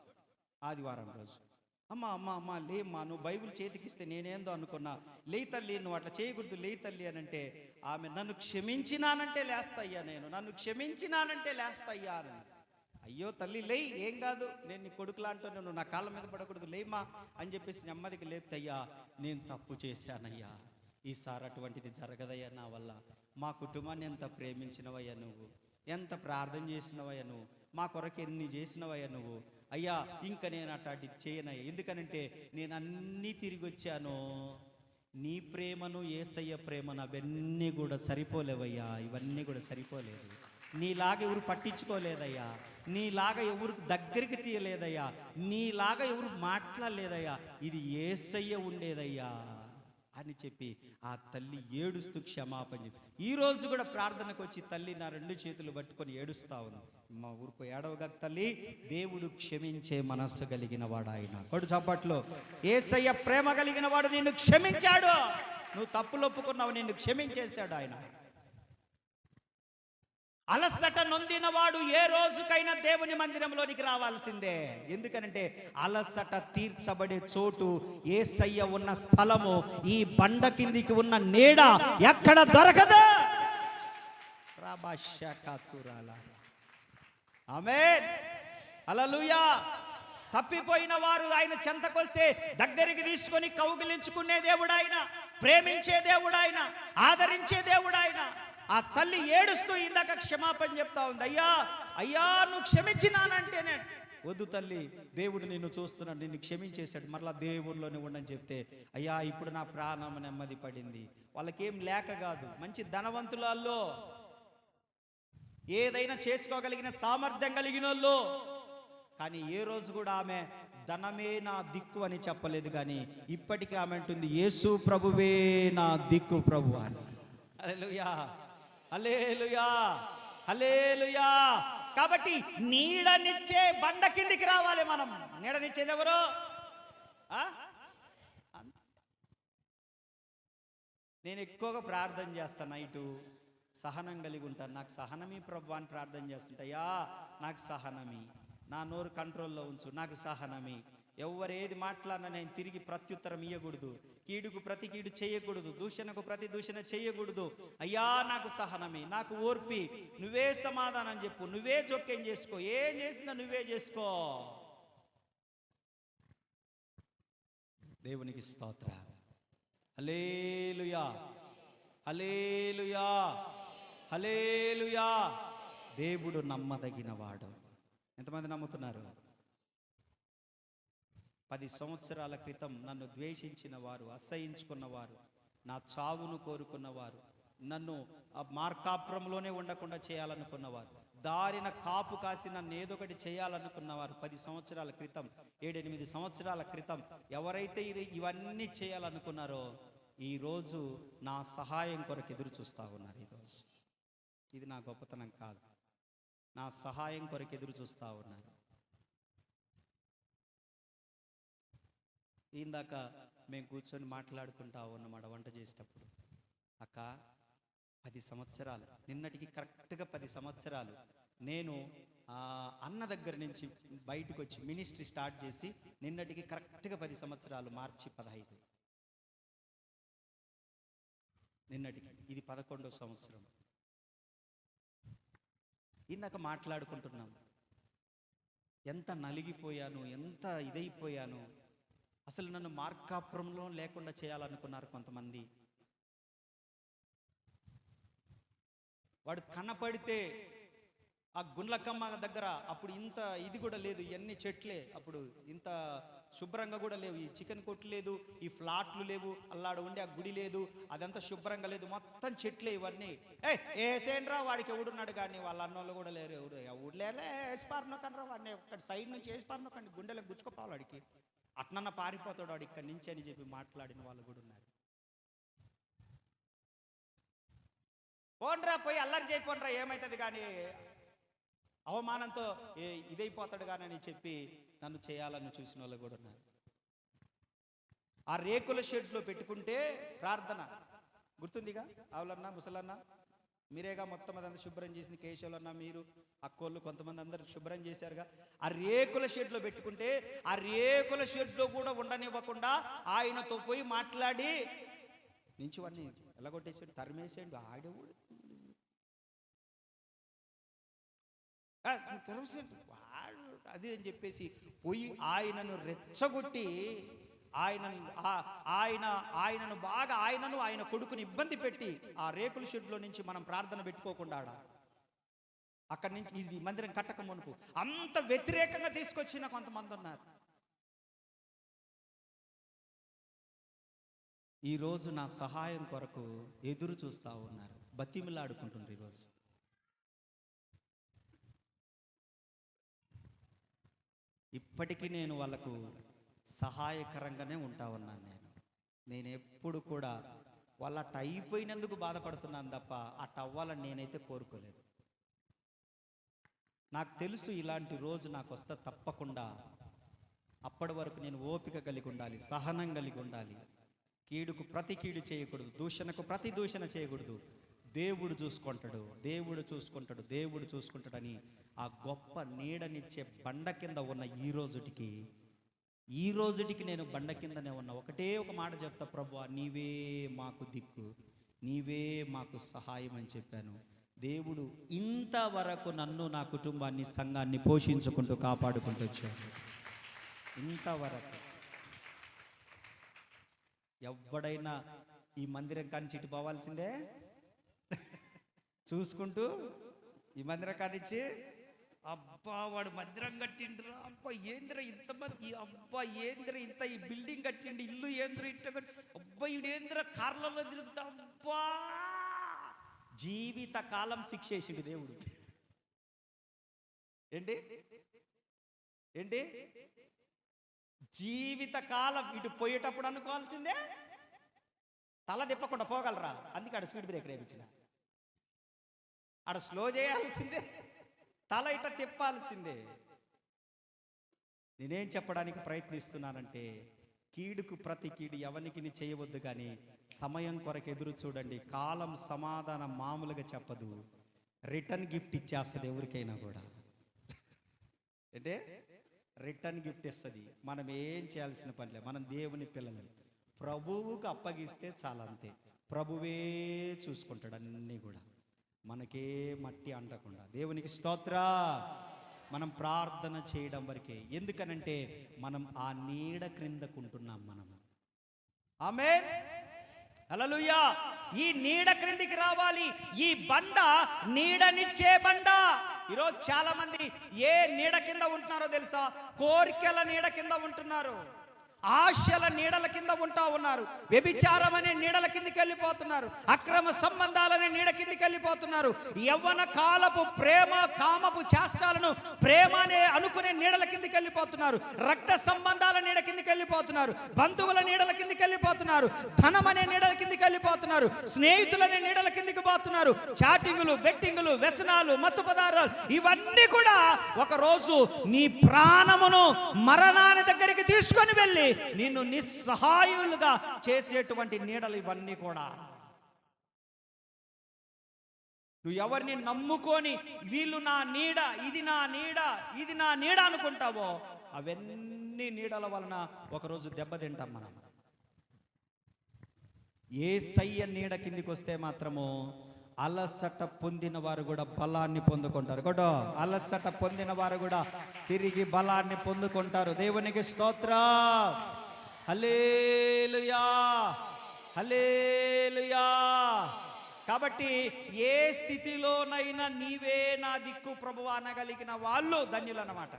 ఆదివారం రోజు. అమ్మ అమ్మ అమ్మ లేమ్మా, నువ్వు బైబిల్ చేతికిస్తే నేనేందో అనుకున్నా, లే తల్లి నువ్వు అట్లా చేయకూడదు, లే తల్లి అని అంటే ఆమె నన్ను క్షమించినానంటే లేస్తయ్యా, నేను నన్ను క్షమించినానంటే లేస్తయ్యా అని. అయ్యో తల్లి లే, ఏం కాదు, నేను నీ కొడుకులా అంటాను, నువ్వు నా కాళ్ళ మీద పడకూడదు, లేమ్మా అని చెప్పేసి నెమ్మదికి లేపుతయ్యా. నేను తప్పు చేశానయ్యా, ఈసారి అటువంటిది జరగదయ్యా నా వల్ల. మా కుటుంబాన్ని ఎంత ప్రేమించినవయ్యా నువ్వు, ఎంత ప్రార్థన చేసినవయ్యా నువ్వు, మా కొరకు ఎన్ని చేసినవయ్యా నువ్వు. అయ్యా ఇంకా నేను అట్లాంటి చేయనయ్యా, ఎందుకనంటే నేను అన్నీ తిరిగి వచ్చాను, నీ ప్రేమను యేసయ్య ప్రేమను అవన్నీ కూడా సరిపోలేవయ్యా, ఇవన్నీ కూడా సరిపోలేదు. నీలాగా ఎవరు పట్టించుకోలేదయ్యా, నీలాగా ఎవరు దగ్గరికి తీయలేదయ్యా, నీలాగా ఎవరు మాట్లాడలేదయ్యా, ఇది యేసయ్య ఉండేదయ్యా అని చెప్పి ఆ తల్లి ఏడుస్తూ క్షమాపణ చెప్పి ఈరోజు కూడా ప్రార్థనకు వచ్చి తల్లి నా రెండు చేతులు పట్టుకొని ఏడుస్తా ఉంది. మా ఊరుకు ఏడవగా తల్లి, దేవుడు క్షమించే మనస్సు కలిగిన వాడు ఆయన. కొడు చప్పట్లో. యేసయ్య ప్రేమ కలిగిన వాడు నిన్ను క్షమించాడు, నువ్వు తప్పులు ఒప్పుకున్నావు, నిన్ను క్షమించేశాడు ఆయన. అలసట నొందిన వాడు ఏ రోజుకైనా దేవుని మందిరంలోనికి రావాల్సిందే. ఎందుకనంటే అలసట తీర్చబడే చోటు యేసయ్య ఉన్న స్థలము, ఈ బండ కిందికి ఉన్న నీడ ఎక్కడ దొరకదు. ఆమేన్, హల్లెలూయా. తప్పిపోయిన వారు ఆయన చెంతకొస్తే దగ్గరికి తీసుకొని కౌగిలించుకునే దేవుడు ఆయన, ప్రేమించే దేవుడు ఆయన, ఆదరించే దేవుడు ఆయన. ఆ తల్లి ఏడుస్తూ ఇందాక క్షమాపణ చెప్తా ఉంది. అయ్యా అయ్యా నువ్వు క్షమించినానంటేనే, వద్దు తల్లి, దేవుడు నిన్ను చూస్తున్నాడు, నిన్ను క్షమించేశాడు, మరలా దేవుడిలోనే ఉండని చెప్తే, అయ్యా ఇప్పుడు నా ప్రాణం నెమ్మది పడింది. వాళ్ళకేం లేక కాదు, మంచి ధనవంతులలో, ఏదైనా చేసుకోగలిగిన సామర్థ్యం కలిగిన వాళ్ళు, కానీ ఏ రోజు కూడా ఆమె ధనమే నా దిక్కు అని చెప్పలేదు. కానీ ఇప్పటికీ ఆమె అంటుంది, యేసు ప్రభువే నా దిక్కు ప్రభు అని. హల్లెలూయా, హల్లెలూయా, హల్లెలూయా. కాబట్టి నీడనిచ్చే బండ కిందికి రావాలి మనం. నీడనిచ్చేది ఎవరు? నేను ఎక్కువగా ప్రార్థన చేస్తాను, నైటు సహనం కలిగి ఉంటాను. నాకు సహనమీ ప్రభు అని ప్రార్థన చేస్తుంటా. నాకు సహనమి, నా నోరు కంట్రోల్లో ఉంచు, నాకు సహనమి. ఎవరేది మాట్లాడినా నేను తిరిగి ప్రత్యుత్తరం ఇయ్యకూడదు, కీడుకు ప్రతి కీడు చేయకూడదు, దూషణకు ప్రతి దూషణ చేయకూడదు. అయ్యా నాకు సహనమి, నాకు ఓర్పి, నువ్వే సమాధానం చెప్పు, నువ్వే జోక్యం చేసుకో, ఏం చేసినా నువ్వే చేసుకో. దేవునికి స్తోత్ర. హల్లెలూయా, హల్లెలూయా, హల్లెలూయా. దేవుడు నమ్మదగిన వాడు. ఎంతమంది నమ్ముతున్నారు? 10 సంవత్సరాల క్రితం నన్ను ద్వేషించిన వారు, అసహించుకున్నవారు, నా చావును కోరుకున్నవారు, నన్ను ఆ మార్కాపురంలోనే ఉండకుండా చేయాలనుకున్నవారు, దారిన కాపు కాసి నన్ను ఏదో ఒకటి చేయాలనుకున్నవారు 10 సంవత్సరాల క్రితం, 7-8 సంవత్సరాల క్రితం ఎవరైతే ఇవన్నీ చేయాలనుకున్నారో, ఈరోజు నా సహాయం కొరకు ఎదురు చూస్తూ ఉన్నారు. ఈరోజు ఇది నా గొప్పతనం కాదు, నా సహాయం కొరకు ఎదురు చూస్తూ ఉన్నారు. ఇందాక మేము కూర్చొని మాట్లాడుకుంటా ఉన్నమాట వంట చేసేటప్పుడు. అక్క 10 సంవత్సరాలు, నిన్నటికి కరెక్ట్గా 10 సంవత్సరాలు నేను అన్న దగ్గర నుంచి బయటకు వచ్చి మినిస్ట్రీ స్టార్ట్ చేసి నిన్నటికి కరెక్ట్గా 10 సంవత్సరాలు. మార్చి 15 నిన్నటికి, ఇది 11వ సంవత్సరం. ఇందాక మాట్లాడుకుంటున్నాం, ఎంత నలిగిపోయాను, ఎంత ఇదైపోయాను. అసలు నన్ను మార్కాపురంలో లేకుండా చేయాలనుకున్నారు కొంతమంది. వాడు కనపడితే ఆ గుండ్లకమ్మ దగ్గర అప్పుడు ఇంత ఇది కూడా లేదు, ఇవన్నీ చెట్లే, అప్పుడు ఇంత శుభ్రంగా కూడా లేవు, ఈ చికెన్ కొట్లు లేదు, ఈ ఫ్లాట్లు లేవు, అల్లాడ ఉండే ఆ గుడి లేదు, అదంతా శుభ్రంగా లేదు, మొత్తం చెట్లే ఇవన్నీ. ఏసేండ్రా వాడికి ఎవడున్నాడు కానీ వాళ్ళ అన్నోళ్ళు కూడా లేరు, ఎవడులేరే వేసి పారినొక్కనరా వాడిని, ఒక్కటి సైడ్ నుంచి వేసి పారినొక్కండి, గుండెలకు గుచ్చుకోపోవాలి వాడికి, అట్నన్న పారిపోతాడు వాడు ఇక్కడి నుంచి అని చెప్పి మాట్లాడిన వాళ్ళు కూడా ఉన్నారు. పోన్రా పోయి అల్లరి చేయపోనరా ఏమవుతుంది కానీ, అవమానంతో ఇదైపోతాడు కానీ అని చెప్పి నన్ను చేయాలని చూసిన వాళ్ళు కూడా ఉన్నారు. ఆ రేకుల షెడ్లో పెట్టుకుంటే ప్రార్థన గుర్తుందిగా, ఆవులన్నా ముసలన్నా మీరేగా మొత్తం అదంతా శుభ్రం చేసింది, కేశవులన్నా మీరు అక్కోళ్ళు కొంతమంది అందరు శుభ్రం చేశారుగా. ఆ రేకుల షెడ్లో పెట్టుకుంటే ఆ రేకుల షెడ్లో కూడా ఉండనివ్వకుండా ఆయనతో పోయి మాట్లాడి నుంచి వాడిని ఎలాగొట్టేసాడు, తరిమేసాడు. ఆడేవాడు అది అని చెప్పేసి పోయి ఆయనను రెచ్చగొట్టి ఆయనను బాగా ఆయన కొడుకుని ఇబ్బంది పెట్టి ఆ రేకుల షెడ్లో నుంచి మనం ప్రార్థన పెట్టుకోకుండా అక్కడి నుంచి ఇది మందిరం కట్టక మునుపు అంత వ్యతిరేకంగా తీసుకొచ్చిన కొంతమంది ఉన్నారు. ఈరోజు నా సహాయం కొరకు ఎదురు చూస్తూ ఉన్నారు, బతిమిలాడుకుంటున్నారు. ఈరోజు ఇప్పటికీ నేను వాళ్ళకు సహాయకరంగానే ఉంటా ఉన్నాను. నేను ఎప్పుడు కూడా వాళ్ళ అట్ట అయిపోయినందుకు బాధపడుతున్నాను తప్ప అట్ట అవ్వాలని నేనైతే కోరుకోలేదు. నాకు తెలుసు ఇలాంటి రోజు నాకు వస్తే తప్పకుండా. అప్పటి వరకు నేను ఓపిక కలిగి ఉండాలి, సహనం కలిగి ఉండాలి. కీడుకు ప్రతి కీడు చేయకూడదు, దూషణకు ప్రతి దూషణ చేయకూడదు. దేవుడు చూసుకుంటాడు, దేవుడు చూసుకుంటాడు, దేవుడు చూసుకుంటాడని ఆ గొప్ప నీడనిచ్చే బండ కింద ఉన్న ఈ రోజుటికి నేను బండ కిందనే ఉన్నా. ఒకటే ఒక మాట చెప్తా, ప్రభువా నీవే మాకు దిక్కు, నీవే మాకు సహాయం అని చెప్పాను. దేవుడు ఇంతవరకు నన్ను, నా కుటుంబాన్ని, సంఘాన్ని పోషించుకుంటూ కాపాడుకుంటూ వచ్చాడు. ఇంతవరకు ఎవడైనా ఈ మందిరం కానించి ఇటు పోవాల్సిందే, చూసుకుంటూ ఈ మందిరం కానిచ్చి అబ్బా వాడు మందిరం కట్టిండ్రా, అబ్బా ఏంద్ర ఇంతమంది, అబ్బా ఏంద్ర ఇంత ఈ బిల్డింగ్ కట్టిండి, ఇల్లు ఏంద్ర ఇంట అబ్బా ఇడేంద్ర కార్లలో తిరుగుతా, అబ్బా జీవిత కాలం శిక్షేసిండు దేవుడు. ఏంటి ఏంటి జీవిత కాలం ఇటు పోయేటప్పుడు అనుకోవాల్సిందే, తల తిప్పకుండా పోగలరా, అందుకే ఆడ స్పీడ్ బ్రేక్ రేపించిన, ఆడ స్లో చేయాల్సిందే, తల ఇట తిప్పాల్సిందే. నేనేం చెప్పడానికి ప్రయత్నిస్తున్నానంటే, కీడుకు ప్రతి కీడు ఎవరికి చేయవద్దు, కానీ సమయం కొరకు ఎదురు చూడండి. కాలం సమాధానం మామూలుగా చెప్పదు, రిటర్న్ గిఫ్ట్ ఇచ్చేస్తుంది ఎవరికైనా కూడా. అంటే రిటర్న్ గిఫ్ట్ ఇస్తుంది. మనం ఏం చేయాల్సిన పనిలే, మనం దేవుని పిల్లలు, ప్రభువుకు అప్పగిస్తే చాలంతే. ప్రభువే చూసుకుంటాడు అన్నీ కూడా, మనకే మట్టి అంటకుండా. దేవునికి స్తోత్ర. మనం ప్రార్థన చేయడం వరకే, ఎందుకనంటే మనం ఆ నీడ క్రిందకుంటున్నాం మనము. ఆమేన్, హల్లెలూయా. ఈ నీడ క్రిందికి రావాలి. ఈ బండ నీడనిచ్చే బండ. ఈరోజు చాలా మంది ఏ నీడ కింద ఉంటున్నారో తెలుసా? కోరికల నీడ కింద ఉంటున్నారు, ఆశల నీడల కింద ఉంటా ఉన్నారు, వ్యభిచారం అనే నీడల కిందికి వెళ్ళిపోతున్నారు, అక్రమ సంబంధాలనే నీడ కిందికి వెళ్ళిపోతున్నారు, యవ్వన కాలపు ప్రేమ కామపు చేష్టాలను ప్రేమ అనే అనుకునే నీడల కిందికి వెళ్ళిపోతున్నారు, రక్త సంబంధాల నీడ కిందికి వెళ్ళిపోతున్నారు, బంధువుల నీడల కిందికి వెళ్ళిపోతున్నారు, ధనం అనే నీడల కిందికి వెళ్ళిపోతున్నారు, స్నేహితులనే నీడల కిందికి పోతున్నారు. చాటింగులు, బెట్టింగులు, వ్యసనాలు, మత్తు పదార్థాలు ఇవన్నీ కూడా ఒకరోజు నీ ప్రాణమును మరణాన్ని దగ్గరికి తీసుకొని వెళ్ళి నిన్ను నిస్సహాయులుగా చేసేటువంటి నీడలు ఇవన్నీ కూడా. నువ్వు ఎవరిని నమ్ముకొని వీళ్ళు నా నీడ, ఇది నా నీడ, ఇది నా నీడ అనుకుంటావో అవన్నీ నీడల వలన ఒకరోజు దెబ్బతింటాం మనం. యేసయ్య నీడ కిందికి వస్తే మాత్రము అలసట పొందిన వారు కూడా బలాన్ని పొందుకుంటారు. కూడా అలసట పొందిన వారు కూడా తిరిగి బలాన్ని పొందుకుంటారు. దేవునికి స్తోత్రం. హల్లెలూయా, హల్లెలూయా. కాబట్టి ఏ స్థితిలోనైనా నీవే నా దిక్కు ప్రభువా అనగలిగిన వాళ్ళు ధన్యులన్నమాట.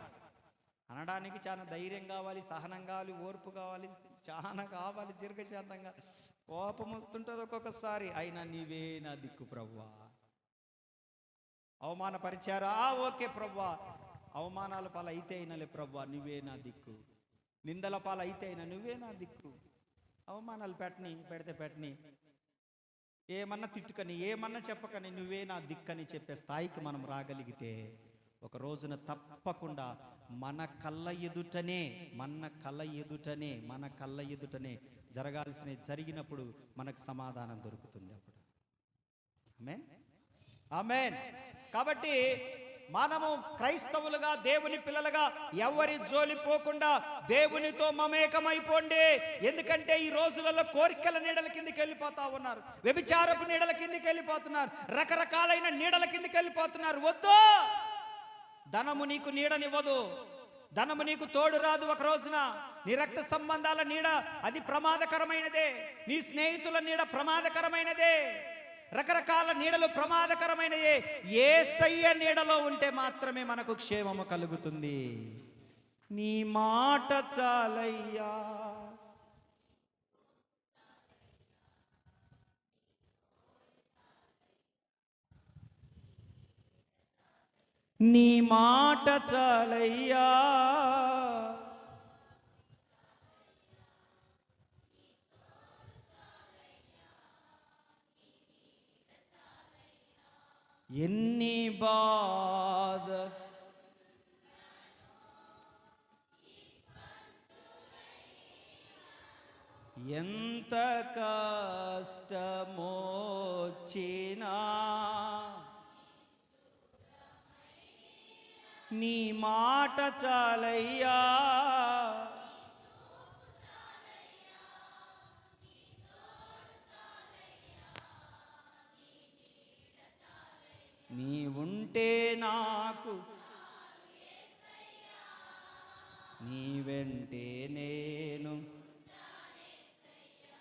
అనడానికి చాలా ధైర్యం కావాలి, సహనం కావాలి, ఓర్పు కావాలి, చాలా కావాలి, దీర్ఘశాంతంగా. కోపం వస్తుంటుంది ఒక్కొక్కసారి, అయినా నీవే నా దిక్కు ప్రభువా. అవమానపరిచారా, ఓకే ప్రభువా, అవమానాల పాలు అయితే అయినలే ప్రభువా, నువ్వే నా దిక్కు. నిందల పాలు అయితే అయినా నువ్వే నా దిక్కు. అవమానాలు పెడితే పెట్టని, ఏమన్నా తిట్టుకని, ఏమన్నా చెప్పకని నువ్వే నా దిక్కని చెప్పే స్థాయికి మనం రాగలిగితే ఒక రోజున తప్పకుండా మన కళ్ళ ఎదుటనే జరగాల్సినవి జరిగినప్పుడు మనకు సమాధానం దొరుకుతుంది అప్పుడు. ఆమేన్, ఆమేన్. కాబట్టి మనము క్రైస్తవులుగా, దేవుని పిల్లలుగా ఎవరి జోలి పోకుండా దేవునితో మమేకమైపోండి. ఎందుకంటే ఈ రోజులలో కోరికల నీడల కిందికి వెళ్ళిపోతా ఉన్నారు, వ్యభిచారపు నీడల కిందికి వెళ్ళిపోతున్నారు, రకరకాలైన నీడల కిందికి వెళ్ళిపోతున్నారు. వద్దు, ధనము నీకు నీడనివ్వదు, ధనము నీకు తోడు రాదు. ఒక రోజున నీ రక్త సంబంధాల నీడ అది ప్రమాదకరమైనదే, నీ స్నేహితుల నీడ ప్రమాదకరమైనదే, రకరకాల నీడలు ప్రమాదకరమైనయే. యేసయ్య నీడలో ఉంటే మాత్రమే మనకు క్షేమము కలుగుతుంది. నీ మాట చాలయ్యా, నీ మాట చాలయ్యా, ఎన్ని బాధ ఎంత కష్టమొచ్చినా నీ మాట చాలయ్యా, నీ ఉంటే నాకు, నీ వెంటే నేను.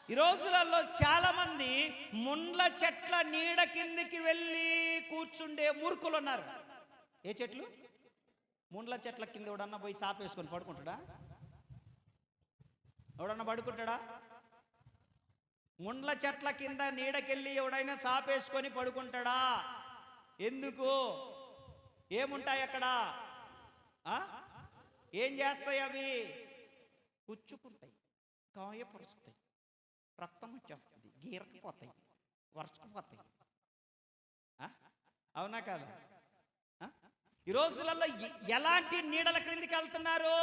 ఈ రోజులలో చాలా మంది ముండ్ల చెట్ల నీడ కిందికి వెళ్ళి కూర్చుండే మూర్ఖులు ఉన్నారు. ఏ చెట్లు? ముండ్ల చెట్ల కింద ఎవడన్నా పోయి చాపేసుకొని పడుకుంటాడా? ఎవడన్నా పడుకుంటాడా? ముండ్ల చెట్ల కింద నీడకెళ్ళి ఎవడైనా చాపేసుకొని పడుకుంటాడా? ఎందుకు? ఏముంటాయి అక్కడ? ఏం చేస్తాయి అవి? పుచ్చుకుంటాయి, గాయపరుస్తాయి, రక్తం వచ్చేస్తుంది, గీరకపోతాయి, వర్షపోతాయి. అవునా కాదా? ఈ రోజులలో ఎలాంటి నీడల క్రిందికి వెళ్తున్నారు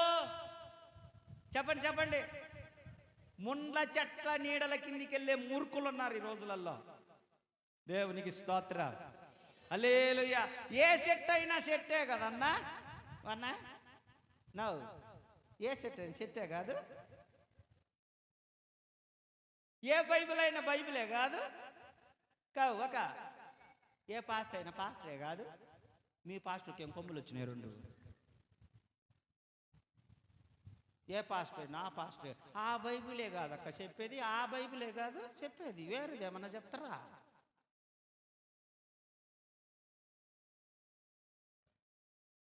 చెప్పండి, చెప్పండి. ముండ్ల చెట్ల నీడల కిందికి వెళ్ళే మూర్ఖులు ఉన్నారు ఈ రోజులలో. దేవునికి స్తోత్రం. హల్లెలూయా. ఏ చెట్టు అయినా చెట్టే కదన్నా అన్నా? నవ్వు. ఏ చెట్టు చెట్టే కాదు? ఏ బైబిల్ అయినా బైబిలే కాదు? ఒక ఏ పాస్టర్ అయినా పాస్టరే కాదు? మీ పాస్టర్కి ఏం కొమ్ములు వచ్చినాయి రెండు? ఏ పాస్టర్? నా పాస్టర్. ఆ బైబిలే కాదు అక్క చెప్పేది, ఆ బైబిలే కాదు చెప్పేది, వేరేది ఏమన్నా చెప్తారా?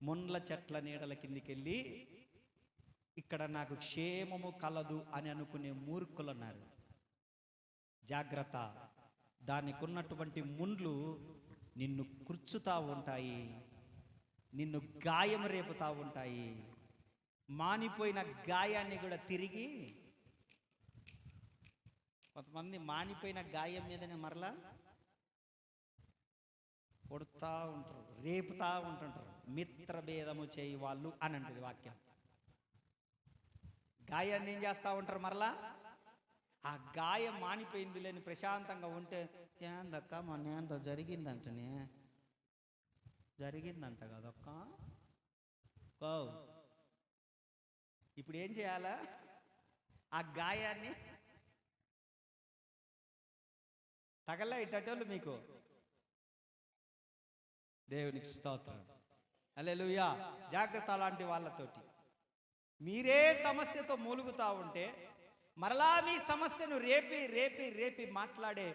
ముండ్ల చెట్ల నీడల కిందికి వెళ్ళి ఇక్కడ నాకు క్షేమము కలదు అని అనుకునే మూర్ఖులు ఉన్నారు. జాగ్రత్త, దానికి ఉన్నటువంటి ముండ్లు నిన్ను కుర్చుతా ఉంటాయి, నిన్ను గాయం రేపుతా ఉంటాయి. మానిపోయిన గాయాన్ని కూడా తిరిగి, కొంతమంది మానిపోయిన గాయం మీదనే మరలా కొడుతూ ఉంటారు, రేపుతా ఉంటుంటారు. మిత్రభేదము చేయి వాళ్ళు అని అంటది వాక్యం. గాయాన్ని ఏం చేస్తూ ఉంటారు మరలా? ఆ గాయం మానిపోయింది లేని ప్రశాంతంగా ఉంటే, ఏందక్క మొన్న ఏంత జరిగిందంటనే, జరిగిందంట కదక్క. ఇప్పుడు ఏం చేయాలా? ఆ గాయాన్ని తగలా ఇట్టోళ్ళు మీకు. దేవునికి స్తోత్రం, హల్లెలూయా. జాగ్రత్త అలాంటి వాళ్ళతోటి. మీరే సమస్యతో మూలుగుతా ఉంటే మరలా మీ సమస్యను రేపి రేపి రేపి మాట్లాడే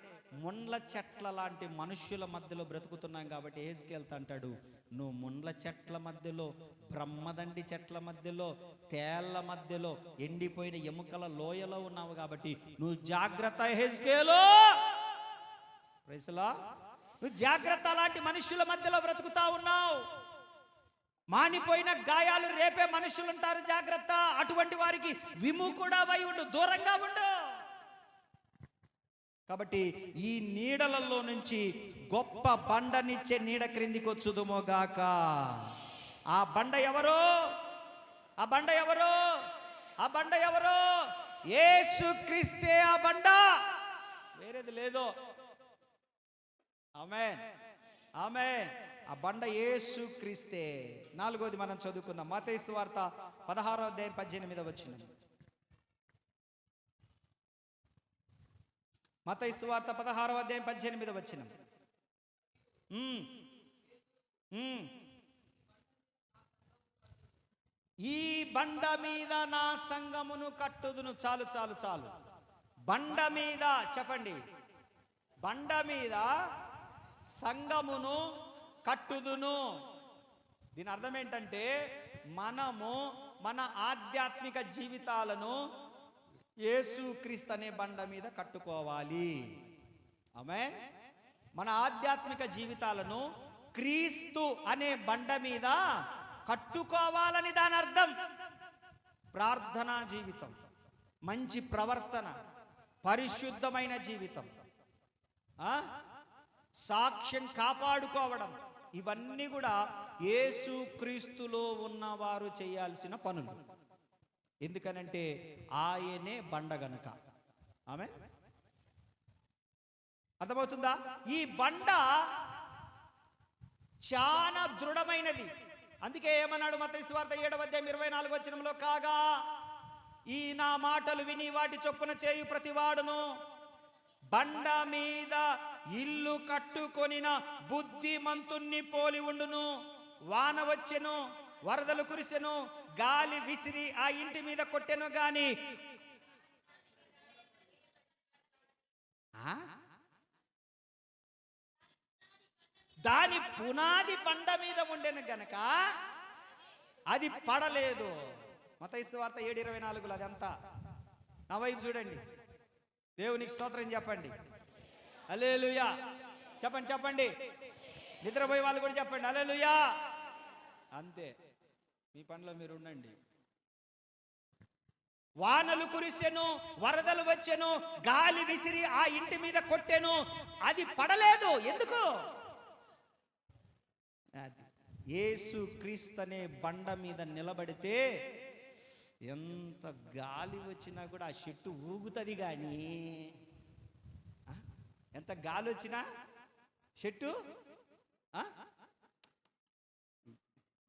ముండ్ల చెట్ల లాంటి మనుష్యుల మధ్యలో బ్రతుకుతున్నాం. కాబట్టి హెజ్కేలు అంటాడు, నువ్వు ముండ్ల చెట్ల మధ్యలో, బ్రహ్మదండి చెట్ల మధ్యలో, తేళ్ల మధ్యలో, ఎండిపోయిన ఎముకల లోయలో ఉన్నావు. కాబట్టి నువ్వు జాగ్రత్త హెజ్కేలు. Praise the lord. నువ్వు జాగ్రత్త, అలాంటి మనుష్యుల మధ్యలో బ్రతుకుతా ఉన్నావు. మానిపోయిన గాయాలు రేపే మనుషులు ఉంటారు, జాగ్రత్త. అటువంటి వారికి విముఖుడవై ఉండు, దూరంగా ఉండు. కాబట్టి ఈ నీడలలో నుంచి గొప్ప బండనిచ్చే నీడ క్రిందికి వచ్చుదుమోగాక. ఆ బండ ఎవరు? ఆ బండ ఎవరు? ఆ బండ ఎవరు? యేసుక్రీస్తే ఆ బండ, వేరేది లేదు. ఆమేన్, ఆమేన్. ఆ బండ యేసుక్రీస్తే. నాలుగోది మనం చదువుకుందాం. మత్తయి సువార్త 16వ అధ్యాయం 18వ వచనం. మత్తయి సువార్త 16వ అధ్యాయం 18వ వచనం. ఈ బండ మీద నా సంఘమును కట్టుదును. చాలు చాలు చాలు. బండ మీద చెప్పండి, బండ మీద సంఘమును కట్టుదును. దీని అర్థం ఏంటంటే, మనము మన ఆధ్యాత్మిక జీవితాలను యేసుక్రీస్తు అనే బండ మీద కట్టుకోవాలి. ఆమేన్. మన ఆధ్యాత్మిక జీవితాలను క్రీస్తు అనే బండ మీద కట్టుకోవాలని దాని అర్థం. ప్రార్థనా జీవితం, మంచి ప్రవర్తన, పరిశుద్ధమైన జీవితం, సాక్ష్యం కాపాడుకోవడం, ఇవన్నీ కూడా యేసుక్రీస్తులో ఉన్నవారు చేయాల్సిన పనులు. ఎందుకనంటే ఆయనే బండ గనుక. ఆమేన్. అర్థమవుతుందా? ఈ బండ చాలా దృఢమైనది. అందుకే ఏమన్నాడు మత్తయి సువార్త 7వ అధ్యాయం 24వ వచనంలో, కాగా ఈ నా మాటలు విని వాటి చొప్పున చేయు ప్రతివాడును బండ మీద ఇల్లు కట్టుకొనిన బుద్ధిమంతుణ్ణి పోలి ఉండును. వాన వచ్చెను, వరదలు కురిసెను, గాలి విసిరి ఆ ఇంటి మీద కొట్టెను గాని దాని పునాది బండ మీద ఉండెను గనక అది పడలేదు. మత్తయి సువార్త 7:24. అదంతా నా వైపు చూడండి. దేవునికి స్తోత్రం చెప్పండి. హల్లెలూయా చెప్పండి, చెప్పండి. నిద్రపోయే వాళ్ళు కూడా చెప్పండి హల్లెలూయా. అంతే, మీ పనిలో మీరు ఉండండి. వానలు కురిసెను, వరదలు వచ్చెను, గాలి విసిరి ఆ ఇంటి మీద కొట్టెను, అది పడలేదు. ఎందుకు? యేసుక్రీస్తు అనే బండ మీద నిలబడితే ఎంత గాలి వచ్చినా కూడా ఆ చెట్టు ఊగుతుంది. కానీ ఎంత గాలి వచ్చినా చెట్టు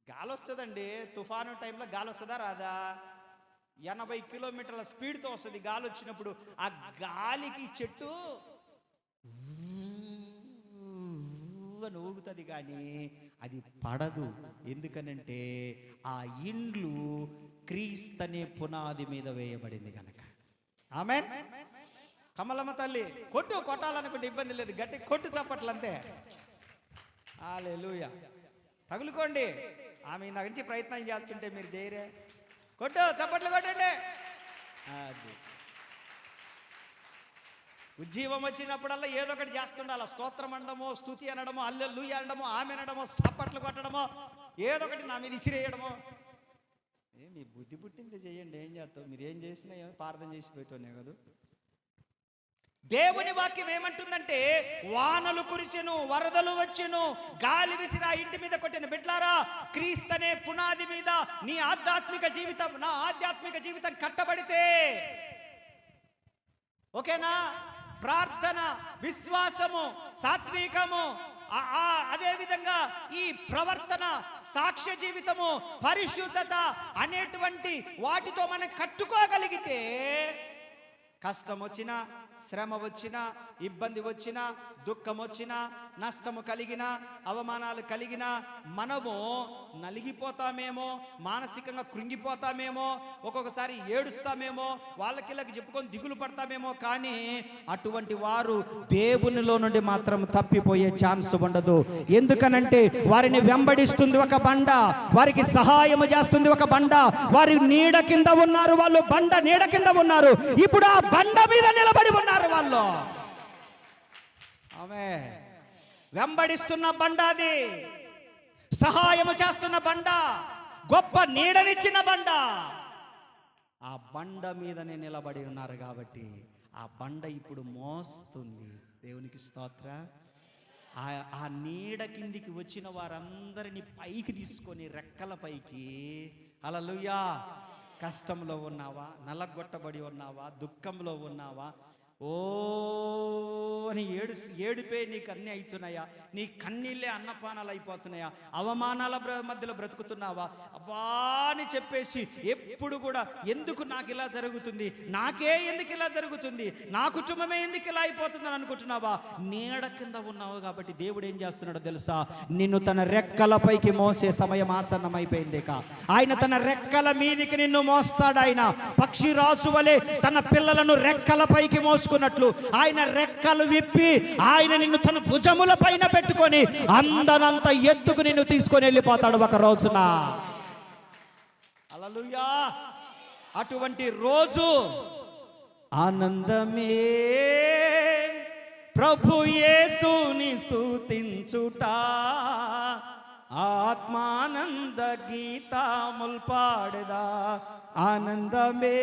గాలి వస్తుందండి. తుఫాను టైంలో గాలి వస్తుందా రాదా? 80 కిలోమీటర్ల స్పీడ్తో వస్తుంది గాలి వచ్చినప్పుడు. ఆ గాలికి చెట్టు అని ఊగుతుంది, కానీ అది పడదు. ఎందుకనంటే ఆ ఇండ్లు క్రీస్తు అనే పునాది మీద వేయబడింది కనుక. ఆమేన్. కమలమ్మ తల్లి కొట్టు, కొట్టాలనుకుంటే ఇబ్బంది లేదు, గట్టి కొట్టు చప్పట్లు అంతే. హల్లెలూయా. తగులుకోండి. ఆమె ఇందాక నుంచి ప్రయత్నం చేస్తుంటే మీరు చేయరే. కొట్టు, చప్పట్లు కొట్టండి. అది ఉజ్జీవం వచ్చినప్పుడల్లా ఏదో ఒకటి చేస్తుండాలి. స్తోత్రం అనడమో, స్తుతి అనడమో, హల్లెలూయా అనడమో, ఆమె అనడమో, చప్పట్లు కొట్టడమో, ఏదో ఒకటి నా మీద ఇసిరేయడమో. మీ బుద్ధి పుట్టింది చేయండి, ఏం చేస్తావు? మీరు ఏం చేసినా ప్రార్థన చేసి పెట్టానే కదా. దేవుని వాక్యం ఏమంటుందంటే, వానలు కురిసెను, వరదలు వచ్చెను, గాలి విసిరా ఇంటి మీద కొట్టిన. బిడ్లారా, క్రీస్తనే పునాది మీద నీ ఆధ్యాత్మిక జీవితం, నా ఆధ్యాత్మిక జీవితం కట్టబడితే, ఓకేనా, ప్రార్థన, విశ్వాసము, సాత్వికము, అదే విధంగా ఈ ప్రవర్తన, సాక్ష్య జీవితము, పరిశుద్ధత అనేటువంటి వాటితో మనం కట్టుకోగలిగితే, కష్టం వచ్చినా, శ్రమ వచ్చినా, ఇబ్బంది వచ్చినా, దుఃఖం వచ్చినా, నష్టము కలిగినా, అవమానాలు కలిగినా మనము నలిగిపోతామేమో, మానసికంగా కృంగిపోతామేమో, ఒక్కొక్కసారి ఏడుస్తామేమో, వాళ్ళకిళ్ళకి చెప్పుకొని దిగులు పడతామేమో. కానీ అటువంటి వారు దేవునిలో నుండి మాత్రం తప్పిపోయే ఛాన్స్ ఉండదు. ఎందుకనంటే వారిని వెంబడిస్తుంది ఒక బండ, వారికి సహాయం చేస్తుంది ఒక బండ. వారి నీడ కింద ఉన్నారు వాళ్ళు, బండ నీడ కింద ఉన్నారు. ఇప్పుడు ఆ బండ మీద నిలబడి ఉన్నారు వాళ్ళు. ఆమె వెంబడిస్తున్న బండ, అది సహాయము చేస్తున్న బండ, గొప్ప నీడనిచ్చిన బండ. ఆ బండ మీదనే నిలబడి ఉన్నారు కాబట్టి ఆ బండ ఇప్పుడు మోస్తుంది. దేవునికి స్తోత్ర. ఆ నీడ కిందికి వచ్చిన వారందరినీ పైకి తీసుకొని రెక్కల పైకి, హల్లెలూయా. కష్టంలో ఉన్నావా, నలగొట్టబడి ఉన్నావా, దుఃఖంలో ఉన్నావా, ఓ అని ఏడిపే నీకు అన్నీ అవుతున్నాయా, నీ కన్నీళ్ళే అన్నపానాలు అయిపోతున్నాయా, అవమానాల మధ్యలో బ్రతుకుతున్నావా, అబ్బా అని చెప్పేసి ఎప్పుడు కూడా ఎందుకు నాకు ఇలా జరుగుతుంది, నాకే ఎందుకు ఇలా జరుగుతుంది, నా కుటుంబమే ఎందుకు ఇలా అయిపోతుందని అనుకుంటున్నావా? నీడ కింద ఉన్నావు కాబట్టి దేవుడు ఏం చేస్తున్నాడో తెలుసా? నిన్ను తన రెక్కలపైకి మోసే సమయం ఆసన్నమైపోయింది. ఆయన తన రెక్కల మీదికి నిన్ను మోస్తాడు. ఆయన పక్షిరాజు వలె తన పిల్లలను రెక్కలపైకి మోసుకున్నట్లు ఆయన రెక్కలు విప్పి ఆయన నిన్ను తన భుజముల పైన పెట్టుకొని అందనంత ఎత్తుకు నిన్ను తీసుకొని వెళ్ళిపోతాడు ఒక రోజున. హల్లెలూయా. అటువంటి రోజు ఆనందమే ప్రభు యేసుని స్తుతించుట, ఆత్మానంద గీతముల్ పాడదా. ఆనందమే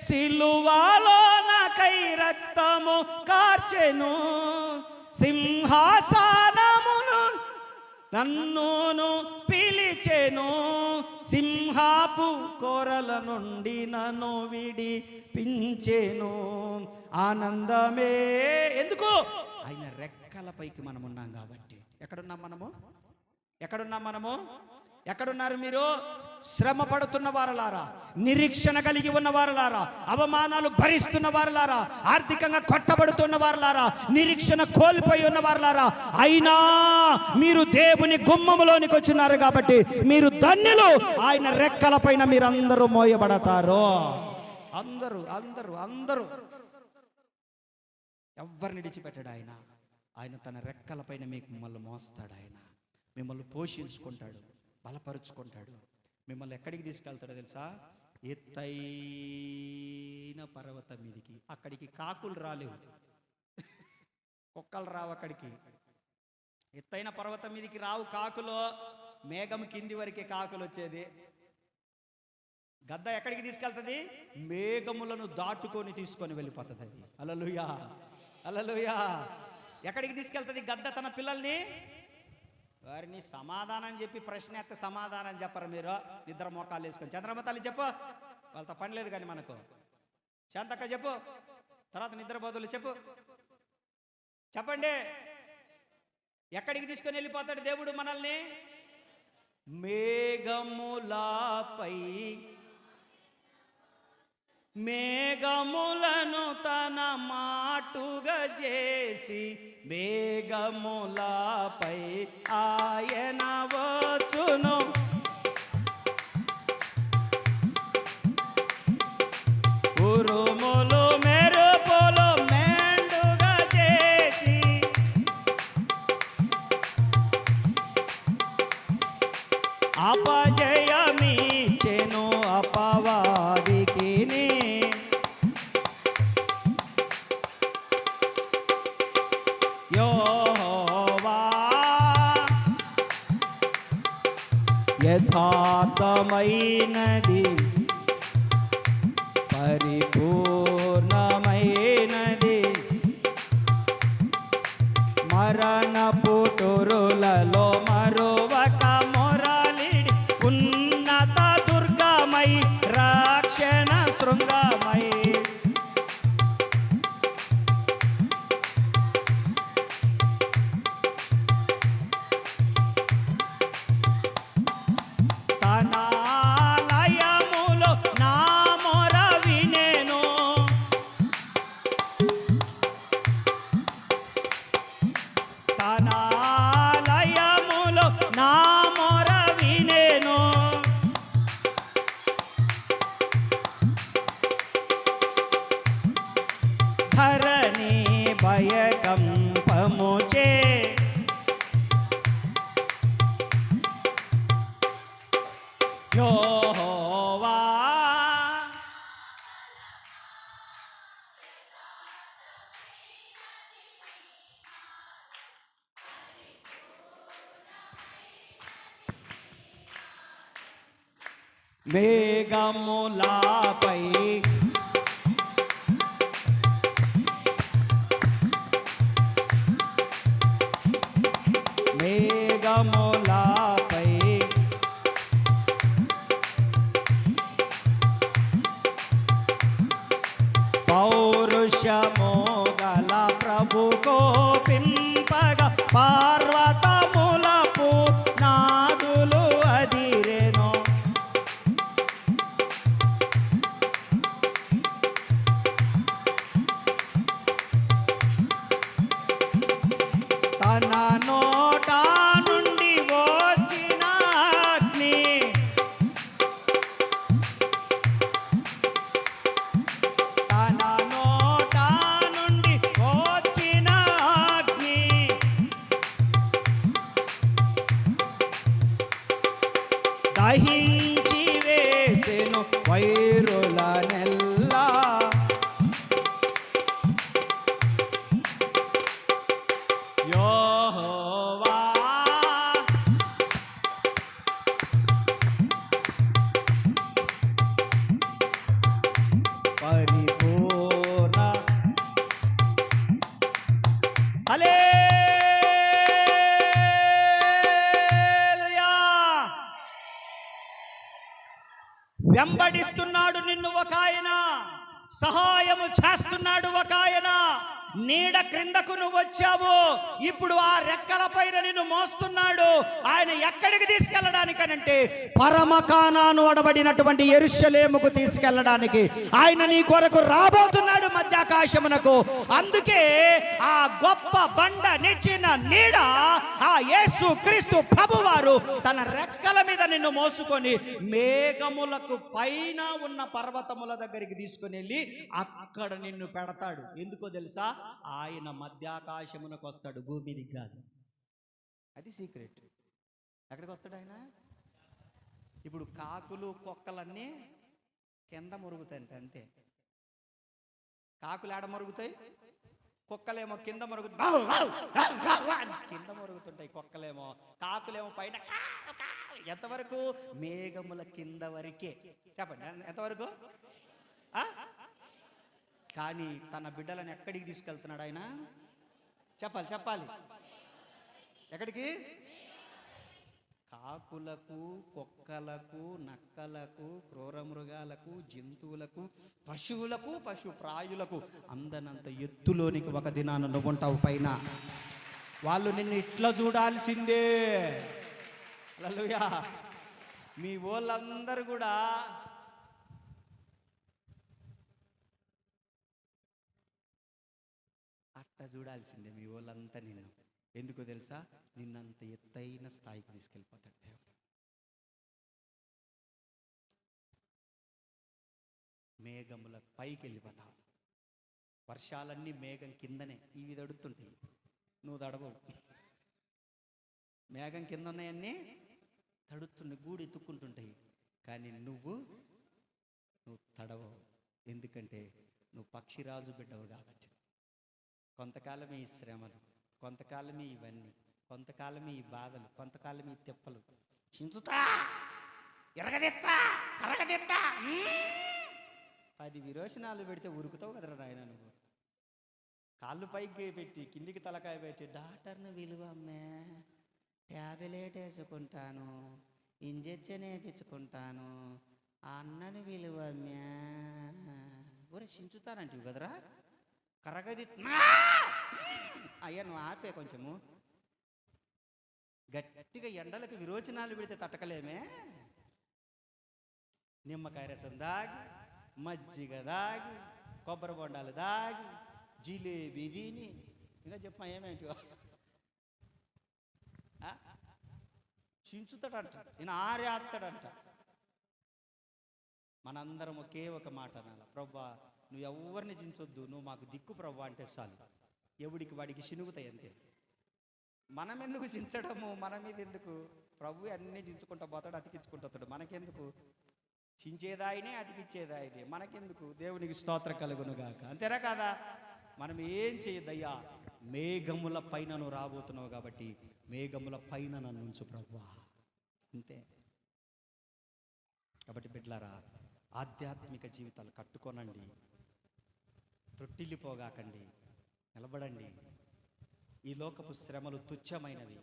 సిలువలో నాకై రక్తము కార్చెను, సింహాసనమును నన్నును పిలిచెను, సింహాపు కోరల నుండి నన్ను విడిపించెను. ఆనందమే. ఎందుకు? ఆయన రెక్కలపైకి మనం ఉన్నాం కాబట్టి. ఎక్కడున్నాం మనము? ఎక్కడున్నాం మనము? ఎక్కడున్నారు మీరు? శ్రమ పడుతున్న వారలారా, నిరీక్షణ కలిగి ఉన్న వారలారా, అవమానాలు భరిస్తున్న వారలారా, ఆర్థికంగా కొట్టబడుతున్న వారలారా, నిరీక్షణ కోల్పోయి ఉన్న వారలారా, అయినా మీరు దేవుని గుమ్మములోనికి వచ్చినారు కాబట్టి మీరు ధన్యులు. ఆయన రెక్కల పైన మీరందరూ మోయబడతారు. అందరూ అందరూ అందరూ ఎవరిని విడిచిపెట్టాడు ఆయన. ఆయన తన రెక్కల పైన మీకు మిమ్మల్ని మోస్తాడు. ఆయన మిమ్మల్ని పోషించుకుంటాడు, బలపరుచుకుంటాడు. మిమ్మల్ని ఎక్కడికి తీసుకెళ్తాడో తెలుసా? ఎత్తైన పర్వతం మీదికి. అక్కడికి కాకులు రాలేవు, కుక్కలు రావు. అక్కడికి ఎత్తైన పర్వతం మీదికి రావు కాకులు. మేఘం కింది వరకే కాకులు వచ్చేది. గద్ద ఎక్కడికి తీసుకెళ్తుంది? మేఘములను దాటుకొని తీసుకొని వెళ్ళిపోతుంది అది. హల్లెలూయా, హల్లెలూయా. ఎక్కడికి తీసుకెళ్తుంది గద్ద తన పిల్లల్ని? వారిని సమాధానం చెప్పి ప్రశ్న ఎత్తే సమాధానం చెప్పరు మీరు. నిద్ర మోకాలు వేసుకొని చంద్రమ్మ తల్లి చెప్పు, వాళ్ళతో పని లేదు కానీ మనకు. శాంతక్క చెప్పు, తర్వాత నిద్రపోతులు చెప్పు, చెప్పండి. ఎక్కడికి తీసుకొని వెళ్ళిపోతాడు దేవుడు మనల్ని? మేఘములపై, మేఘములను తన మాటుగా చేసి మేఘములపై ఆయన వచ్చును. ఉరుములు మెరుపులు మెండుగా చేసి అపజయమిచ్చెను అపవాదికి. యెహోవా యథార్థమైనది, పరిపూర్ణమైనది. మరణపు తొరులలో మరొక మొరలిడి, ఉన్నత దుర్గమై రక్షణ శృంగమై. తన ఆలయములో నా మొర వినెను, తన ఆలయములో నా మొర వినెను. ధరణి భయకంపముచే యెహోవా మేఘములపై మేఘములపై పౌరుషము గల ప్రభు కోపింపగ, పర్వతములపు నాదులు అదిరెను. తన నోట నుండి వచ్చిన అగ్ని, తన నోట నుండి వచ్చిన అగ్ని, దహించి వేసెను వైరులనెల్లా. యెహోవా పరిపూర్ణ. హల్లెలూయా. వెంబడిస్తున్నాడు నిన్ను ఒక ఆయన, సహాయము చేస్తున్నాడు ఒక ఆయన. నీడ క్రిందకు నువ్వు వచ్చావు, ఇప్పుడు ఆ రెక్కల పైన నిన్ను మోస్తున్నాడు. ఆయన ఎక్కడికి తీసుకెళ్ళడానికనంటే పరమ కానాను అనబడినటువంటి యెరూషలేముకు తీసుకెళ్ళడానికి ఆయన నీ కొరకు రాబోతున్నాడు మధ్యాకాశమునకు. అందుకే ఆ గొప్ప బండ నిచ్చిన నీడ ఆ యేసు క్రీస్తు ప్రభువారు తన రెక్కల మీద నిన్ను మోసుకొని మేఘములకు పైన ఉన్న పర్వతముల దగ్గరికి తీసుకొని వెళ్ళి అక్కడ నిన్ను పెడతాడు. ఎందుకో తెలుసా? ఆయన మధ్యాకాశమునకు వస్తాడు, భూమి మీదకి కాదు. అది సీక్రెట్. ఎక్కడికి వస్తాడు ఆయన? ఇప్పుడు కాకులు కుక్కలన్నీ కింద మురుగుతాయంట, అంతే. కాకులు ఏడ మరుగుతాయి, కుక్కలేమో కింద మరుగుతాయి, కింద మరుగుతుంటాయి కుక్కలేమో. కాకులేమో పైన. ఎంతవరకు? మేఘముల కింద వరకే. చెప్పండి ఎంతవరకు? కానీ తన బిడ్డలను ఎక్కడికి తీసుకెళ్తున్నాడు ఆయన? చెప్పాలి. ఎక్కడికి? కాకులకు, కుక్కలకు, నక్కలకు, క్రూర మృగాలకు, జంతువులకు, పశువులకు, పశుప్రాయులకు అందనంత ఎత్తులోనికి ఒక దినాన నువ్వుంటావు పైన. వాళ్ళు నిన్ను ఇట్లా చూడాల్సిందే. హల్లెలూయా. మీ వాళ్ళందరూ కూడా అట్లా చూడాల్సిందే మీ వాళ్ళంతా నిన్ను. ఎందుకో తెలుసా? నిన్నంత ఎత్తైన స్థాయికి తీసుకెళ్ళిపోతాడు దేవుడు. మేఘముల పైకి వెళ్ళిపోతావు. వర్షాలన్నీ మేఘం కిందనే ఇవి తడుతుంటాయి, నువ్వు తడవవు. మేఘం కింద ఉన్నాయన్నీ తడుతున్నాయి, గూడు ఎత్తుక్కుంటుంటాయి. కానీ నువ్వు తడవవు. ఎందుకంటే నువ్వు పక్షిరాజు బిడ్డవు కాబట్టి. కొంతకాలమే ఈ శ్రమలు, కొంతకాలమే ఇవన్నీ, కొంతకాలమే ఈ బాధలు, కొంతకాలమే ఈ తిప్పలు. చించుతా ఎరగదెత్తా కరగదెత్తా 10 విరోచనాలు పెడితే ఉరుకుతావు కదరా నాయన నువ్వు. కాళ్ళు పైకి పెట్టి కిందికి తలకాయ పెట్టి డాక్టర్ని విలువమ్మే, ట్యాబ్లెట్ వేసుకుంటాను, ఇంజెక్షన్ వేయించుకుంటాను, అన్నని విలువమ్మే ఊరే చించుతానంటివి కదరా. కరగది అయ్యా నువ్వు ఆపే కొంచెము. గట్టిగా ఎండలకు విరోచనాలు పెడితే తట్టకలేమే. నిమ్మకాయ రసం దాగి, మజ్జిగ దాగి, కొబ్బరి బొండాలు దాగి, జిలేబీ తిని ఇంకా చెప్పమా ఏమేంటి చించుతాడంట, ఈయన ఆరేస్తాడంట. మనందరం ఒకే ఒక మాట అనాలి, ప్రభా నువ్వు ఎవరిని చించొద్దు, నువ్వు మాకు దిక్కు ప్రభా అంటే చాలు. ఎవడికి వాడికి చినుగుతాయి అంతే. మనం ఎందుకు చించడము, మన మీద ఎందుకు? ప్రభు అన్నీ చించుకుంటా పోతాడు, అతికించుకుంటాడు. మనకెందుకు? చించేదాయినే అతికిచ్చేదాయినే, మనకెందుకు? దేవునికి స్తోత్రం కలుగునుగాక. అంతేనా కాదా? మనం ఏం చేయద్దయ్యా, మేఘముల పైన నువ్వు రాబోతున్నావు కాబట్టి మేఘముల పైన నన్ను ఉంచు ప్రభువా, అంతే. కాబట్టి బిడ్డలారా, ఆధ్యాత్మిక జీవితాలు కట్టుకోనండి, తొట్టిల్లిపోగాకండి, నిలబడండి. ఈ లోకపు శ్రమలు తుచ్చమైనవి,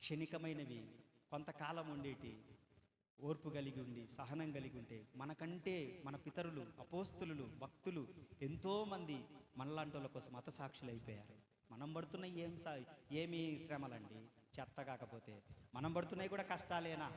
క్షణికమైనవి, కొంతకాలం ఉండేటి. ఓర్పు కలిగి ఉండి సహనం కలిగి ఉంటే మనకంటే మన పితరులు, అపోస్తులు, భక్తులు ఎంతోమంది మనలాంటి వాళ్ళ కోసం హతసాక్షులు అయిపోయారు. మనం పడుతున్న ఏమి శ్రమలండి చెత్త. కాకపోతే మనం పడుతున్నాయి కూడా కష్టాలేనా?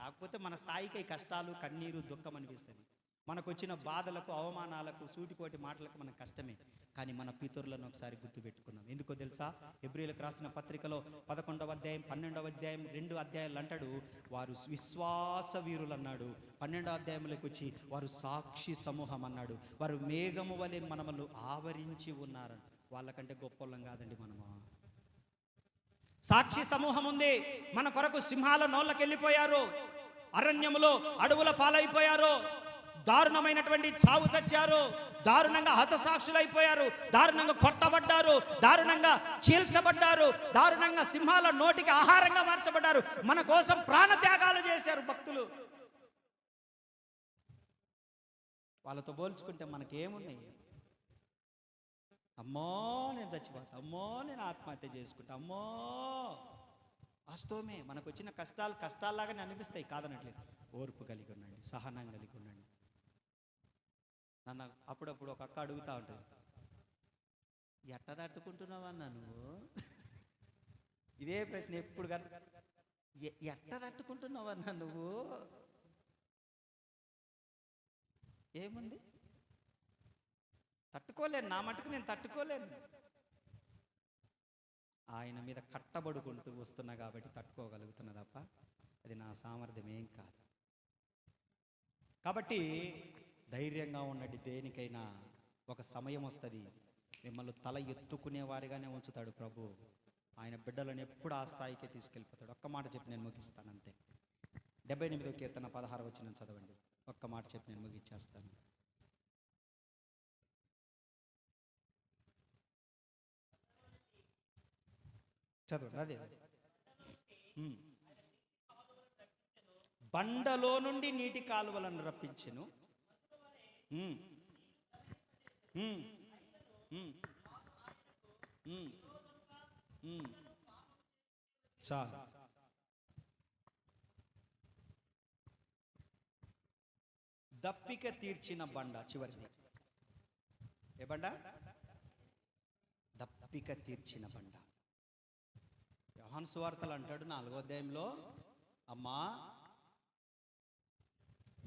కాకపోతే మన స్థాయికి కష్టాలు, కన్నీరు, దుఃఖం అనిపిస్తుంది. మనకు వచ్చిన బాధలకు, అవమానాలకు, సూటికోటి మాటలకు మనకు కష్టమే. కానీ మన పితరులను ఒకసారి గుర్తుపెట్టుకుందాం. ఎందుకో తెలుసా? హెబ్రీయులకు రాసిన పత్రికలో 11వ అధ్యాయం 12వ అధ్యాయం 2 అధ్యాయాలు అంటాడు, వారు విశ్వాస వీరులు అన్నాడు. 12వ అధ్యాయంలోకి వచ్చి వారు సాక్షి సమూహం అన్నాడు. వారు మేఘము వలె మనమలు ఆవరించి ఉన్నారు. వాళ్ళకంటే గొప్పలం కాదండి మనము. సాక్షి సమూహం ఉంది. మన కొరకు సింహాల నోళ్ళకి వెళ్ళిపోయారు, అరణ్యములో అడవుల పాలైపోయారు, దారుణమైనటువంటి చావు చచ్చారు, దారుణంగా హతసాక్షులైపోయారు, దారుణంగా కొట్టబడ్డారు, దారుణంగా చీల్చబడ్డారు, దారుణంగా సింహాల నోటికి ఆహారంగా మార్చబడ్డారు. మన కోసం ప్రాణత్యాగాలు చేశారు భక్తులు. వాళ్ళతో పోల్చుకుంటే మనకేమున్నాయి? అమ్మో నేను చచ్చిపోతా, అమ్మో నేను ఆత్మహత్య చేసుకుంటా, అమ్మో. వాస్తవమే, మనకు వచ్చిన కష్టాలు కష్టాల్లాగానే అనిపిస్తాయి, కాదనట్లేదు. ఓర్పు కలిగి ఉండండి, సహనం కలిగి ఉండండి. నన్ను అప్పుడప్పుడు ఒక అక్క అడుగుతూ ఉంటుంది, ఎట్ట తట్టుకుంటున్నావన్నా నువ్వు? ఇదే ప్రశ్న ఎప్పుడు కానీ, ఎట్ట తట్టుకుంటున్నావన్నా నువ్వు? ఏముంది? తట్టుకోలేను, నా మటుకు నేను తట్టుకోలేను. ఆయన మీద కట్టబడుకుంటూ వస్తున్నా కాబట్టి తట్టుకోగలుగుతున్నా తప్ప అది నా సామర్థ్యం ఏం కాదు. కాబట్టి ధైర్యంగా ఉండండి. దేనికైనా ఒక సమయం వస్తుంది, మిమ్మల్ని తల ఎత్తుకునే వారిగానే ఉంచుతాడు ప్రభు. ఆయన బిడ్డలను ఎప్పుడు ఆ స్థాయికే తీసుకెళ్ళిపోతాడు. ఒక్క మాట చెప్పి నేను ముగిస్తాను అంతే. 78వ కీర్తన 16వ వచనం చదవండి. ఒక్క మాట చెప్పి నేను ముగిచ్చేస్తాను. చదవండి. అదే బండలో నుండి నీటి కాలువలను రప్పించెను, చాలు. దప్పిక తీర్చిన బండ. చివరిది ఏ బండ? దప్పిక తీర్చిన బండ. యోహాను సువార్తలు అంటాడు 4వ అధ్యాయంలో, అమ్మా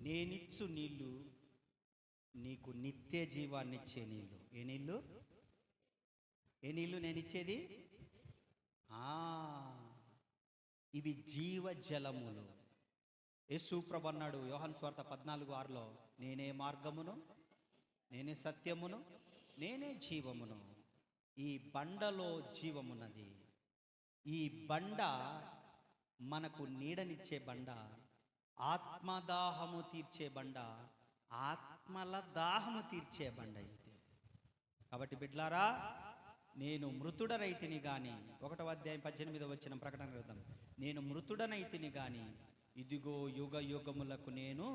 నేనిచ్చు నీళ్ళు నీకు నిత్య జీవాన్ని ఇచ్చే నీళ్ళు. ఏ నీళ్ళు? ఏ నీళ్ళు నేనిచ్చేది? ఇవి జీవ జలములు. యేసు ప్రభు అన్నాడు యోహాను సువార్త 14:6లో, నేనే మార్గమును, నేనే సత్యమును, నేనే జీవమును. ఈ బండలో జీవమున్నది. ఈ బండ మనకు నీడనిచ్చే బండ, ఆత్మదాహము తీర్చే బండ, ఆత్మల దాహము తీర్చే బండ ఇది. కాబట్టి బిడ్లారా, నేను మృతుడనైతిని గాని, 1వ అధ్యాయం 18వ వచనం ప్రకటన గ్రంథం, నేను మృతుడనైతిని గాని ఇదిగో యుగ యుగములకు నేను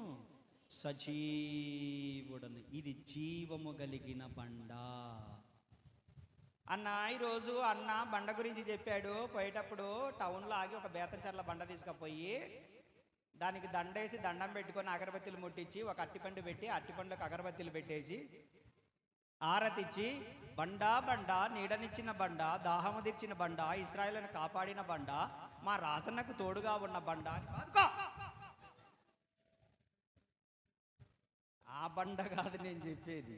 సజీవుడను. ఇది జీవము కలిగిన బండ. అన్న ఈరోజు అన్న బండ గురించి చెప్పాడు. పోయేటప్పుడు టౌన్లో ఆగి ఒక బేతంచెర్ల బండ తీసుకుపోయి దానికి దండేసి దండం పెట్టుకొని అగరబత్తీలు ముట్టించి ఒక అట్టిపండు పెట్టి అట్టిపండులకు అగరబత్తీలు పెట్టేసి ఆరతిచ్చి, బండ బండ నీడనిచ్చిన బండ, దాహము తీర్చిన బండ, ఇశ్రాయేలును కాపాడిన బండ, మా రాజన్నకు తోడుగా ఉన్న బండ అని బాదుకో. ఆ బండ కాదు నేను చెప్పేది.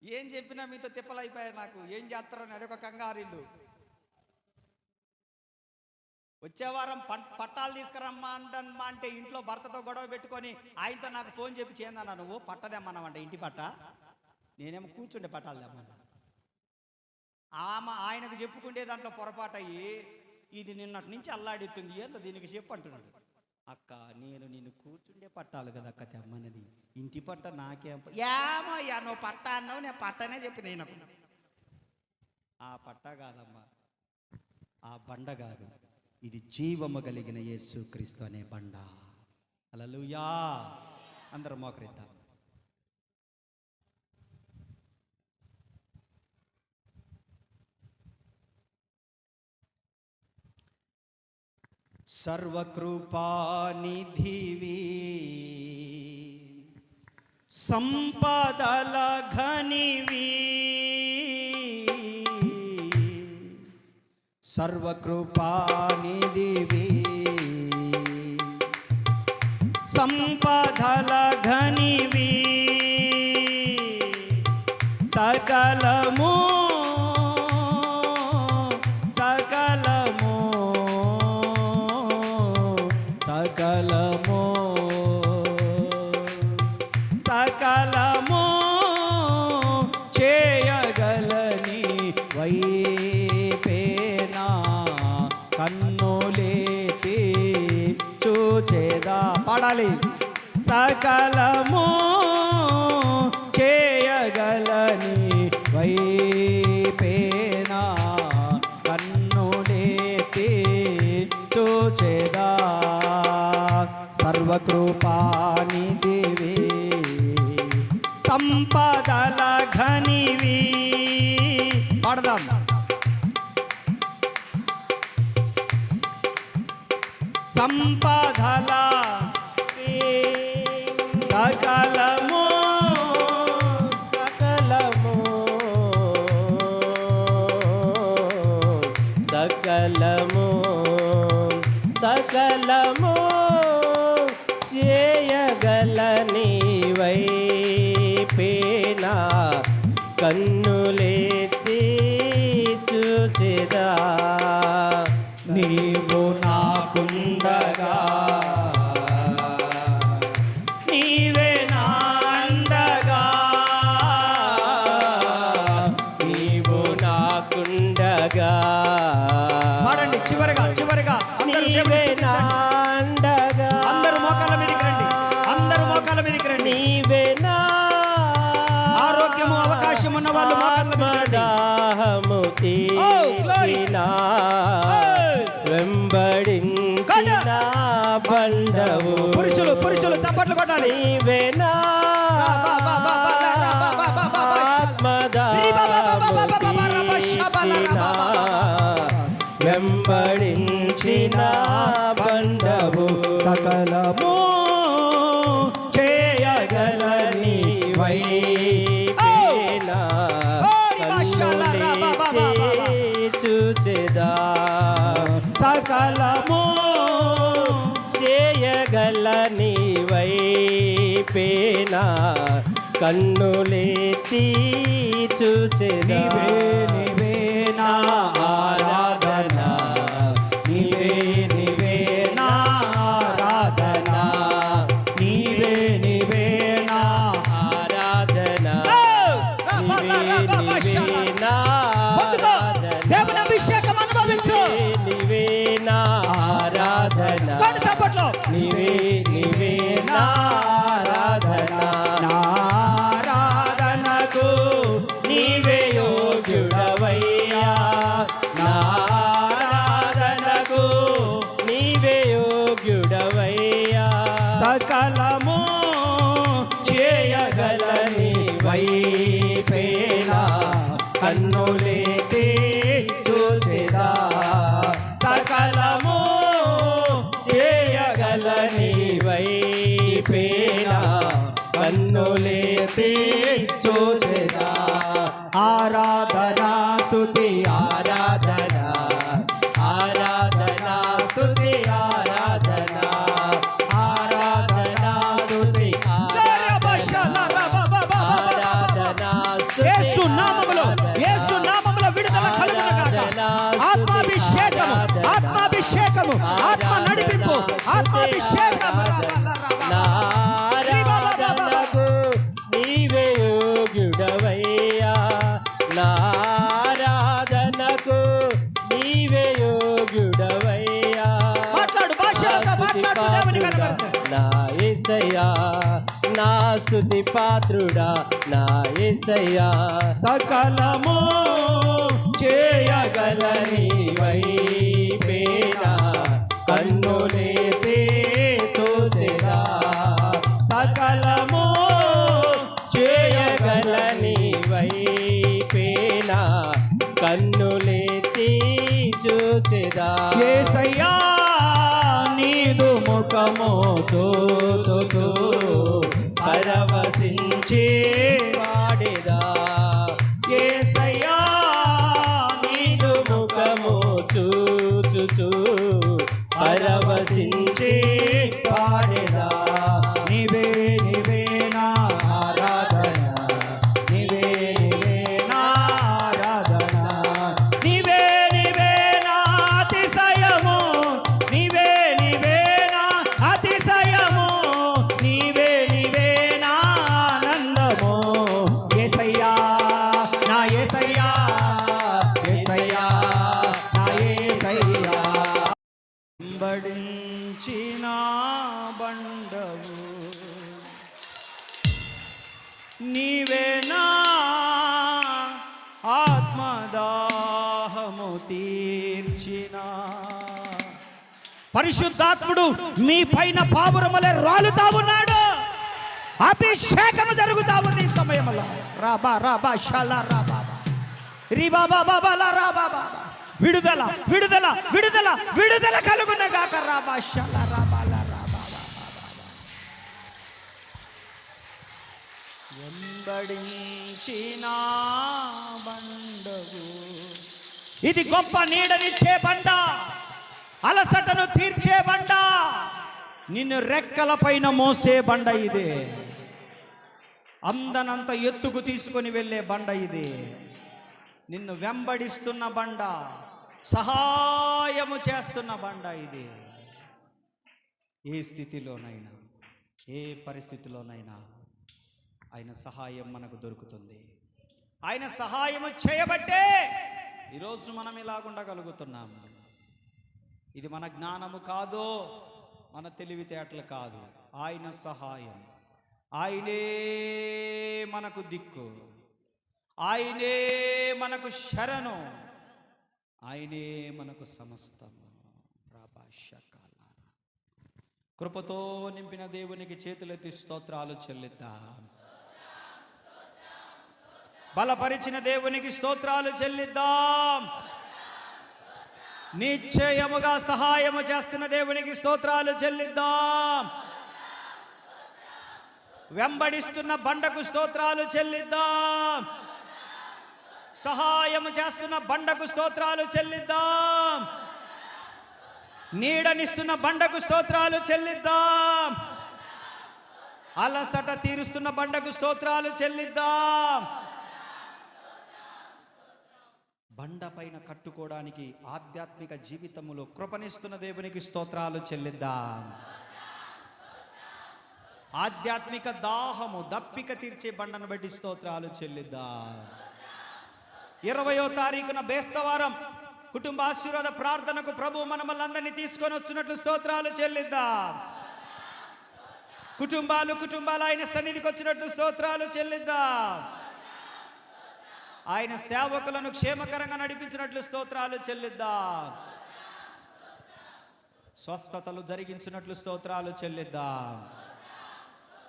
ఏం చెప్పినా మీతో తిప్పలైపోయాయి. నాకు ఏం చేస్తారో అదొక కంగారిల్లు. వచ్చే వారం పట్టాలు తీసుకురమ్మా అంటమ్మా అంటే ఇంట్లో భర్తతో గొడవ పెట్టుకొని ఆయనతో నాకు ఫోన్ చెప్పి చేయందన్నా, నువ్వు పట్టదేమన్నావంట ఇంటి పట్ట. నేనేమో కూర్చుండే పట్టాలు తెమ్మన్నా. ఆయనకు చెప్పుకుంటే దాంట్లో పొరపాటు అయ్యి ఇది నిన్నటి నుంచి అల్లాడిస్తుంది, ఏందో దీనికి చెప్పు అంటున్నాడు. అక్క నేను నిన్ను కూర్చుండే పట్టాలు కదా అక్క తెమ్మన్నది, ఇంటి పట్ట నాకేం ఏమో నువ్వు పట్ట అన్నావు, నేను పట్టనే చెప్పి నేను ఆ పట్ట కాదమ్మా, ఆ బండ కాదు, ఇది జీవము కలిగిన యేసుక్రీస్తు అనే బండ. హల్లెలూయా. అందరూ మోకరిద్దాం. సర్వకృపానిధివి సంపదల ఘనివి, సర్వకృపానిధివి సంపదల ఘనివి, సకలము సకలము సకలము సకలము చేయగలని వైపేనా కన్నులేతి చూచేదా. పాడాలి. సకలము చేయగలని వైపేనా కన్నులేతి చూచేదా. సర్వకృపానిధివి సంపదల ఘనివి. పాడదాం. సంపదల సకలము సకలము సకలము సకలము చేయగలని వైపేనా కన్నులెత్తి చూచెదా. నీవు నాకుండగా నీవే నాండగా, నీవు నాకుండగా. పాడండి చివరిగా చివరిగా. నీవే నాండగా. అందరూ మోకాళ్ళ మీదకి రండి, అందరూ మోకాళ్ళ మీదకి రండి. నీవే నా ఆరోగ్యము అవకాశం ఉన్న వాళ్ళు దాహము తీర్చినా వెంబడించిన బండవు. పురుషులు పురుషులు చప్పట్లు కొట్టాలి. నీవే నా ఆత్మదాహము తీర్చినా వెంబడించిన బండవు. సకలము చేయగలని వైపేనా చూచెదా. సకలము చేయగలని వైపేనా కన్నులెత్తి చూచెదా. నీవే నా ఆరాధన, నీవే నా ఆరాధన, నీవే నా ఆరాధన, నీవే నా దేవుని అభిషేకం అనుభవించు. నీవే నా ఆరాధన, చప్పట్లో నీవే నా ఆరాధన. నా ఆరాధనకు నీవే యోగ్యుడవయ్యా. నా ఆరాధనకు సకలము చేయగలని వైపేనా కన్నులేతే చూచెదా సకలము చేయగలని వైపేనా కన్నులేతే చూచెదా ఆరాధనా స్తుతి ఆరాధనా ఆరాధనా స్తుతి ఆరాధనా ఆరాధనా స్తుతి ఆరాధనా యేసు నామములో విడుదల కలుగును గాక. ఆత్మాభిషేకము ఆత్మాభిషేకము ఆత్మ నడిపింపు ఆత్మాభిషేకము నారాధనకు నీవే యోగ్యుడవయ్యా నారాధనకు నీవే యోగ్యుడవయ్యా మాట్లాడు భాషలతో మాట్లాడు దేవుని కనబరచు. నా యేసయ్యా నా స్తుతి పాత్రుడా నా యేసయ్యా సకలము చేయగలని వైపేనా కన్నులేతే చూచెదా సకలము చేయగలని వైపేనా కన్నులేతి చూచెదా యేసయ్యా నీదు ముఖము చూచుతూ పరవశించే వాడేదా యేసయ్యా నీదు ముఖము చూచుతూ పరవశించే వాడేదా నీవే నా ఆరాధన నీవే నా ఆరాధన నీవే నా అతిశయము నీవే నా అతిశయము నీవే నా ఆనందము యేసయ్యా నా యేసయ్యా యేసయ్యా నా యేసయ్యా వెంబడించిన బండవు నీవేనా ఆత్మదాహము తీర్చిన పరిశుద్ధాత్ముడు మీ పైన పావురమలే రాలుతా ఉన్నాడు. అభిషేకము జరుగుతా ఉంది ఈ సమయంలో. రాబా రాబా షాలా రాబా రీ బాబా బాబా లా రాబా బాబా విడుదల విడుదల విడుదల విడుదల కలుగున గాక. రాబా షాలా రాబా లా రాబా వెంబడించిన బండవు ఇది గొప్ప నీడనిచ్చే బండ అలసటను తీర్చే బండ నిన్ను రెక్కల పైన మోసే బండ ఇదే అందనంత ఎత్తుకు తీసుకొని వెళ్ళే బండ ఇది నిన్ను వెంబడిస్తున్న బండ సహాయము చేస్తున్న బండ ఇది ఏ స్థితిలోనైనా ఏ పరిస్థితిలోనైనా ఆయన సహాయం మనకు దొరుకుతుంది. ఆయన సహాయము చేయబట్టే ఈరోజు మనం ఇలాగుండగలుగుతున్నాం. ఇది మన జ్ఞానము కాదు, మన తెలివితేటలు కాదు. ఆయన సహాయం, ఆయనే మనకు దిక్కు, ఆయనే మనకు శరణు, ఆయనే మనకు సమస్తము. కృపతో నింపిన దేవునికి చేతులెత్తి స్తోత్రాలు చెల్లిద్దాం. బలపరిచిన దేవునికి స్తోత్రాలు చెల్లిద్దాం. నిశ్చయముగా సహాయము చేస్తున్న దేవునికి స్తోత్రాలు చెల్లిద్దాం. వెంబడిస్తున్న బండకు స్తోత్రాలు చెల్లిద్దాం. సహాయము చేస్తున్న బండకు స్తోత్రాలు చెల్లిద్దాం. నీడనిస్తున్న బండకు స్తోత్రాలు చెల్లిద్దాం. అలసట తీరుస్తున్న బండకు స్తోత్రాలు చెల్లిద్దాం. బండ పైన కట్టుకోవడానికి ఆధ్యాత్మిక జీవితములో కృపనిస్తున్న దేవునికి స్తోత్రాలు చెల్లిద్దాం. ఆధ్యాత్మిక దాహము దప్పిక తీర్చే బండను బట్టి స్తోత్రాలు చెల్లిద్దాం. 20వ తారీఖున బేస్తవారం కుటుంబ ఆశీర్వాద ప్రార్థనకు ప్రభు మనమల్లందరినీ తీసుకొని వచ్చినట్లు స్తోత్రాలు చెల్లిద్దాం. కుటుంబాలు ఆయన సన్నిధికి వచ్చినట్లు స్తోత్రాలు చెల్లిద్దాం. ఆయన సేవకులను క్షేమకరంగా నడిపించినట్లు స్తోత్రాలు చెల్లిద్దాం. స్వస్థతలు జరిగించినట్లు స్తోత్రాలు చెల్లిద్దాం.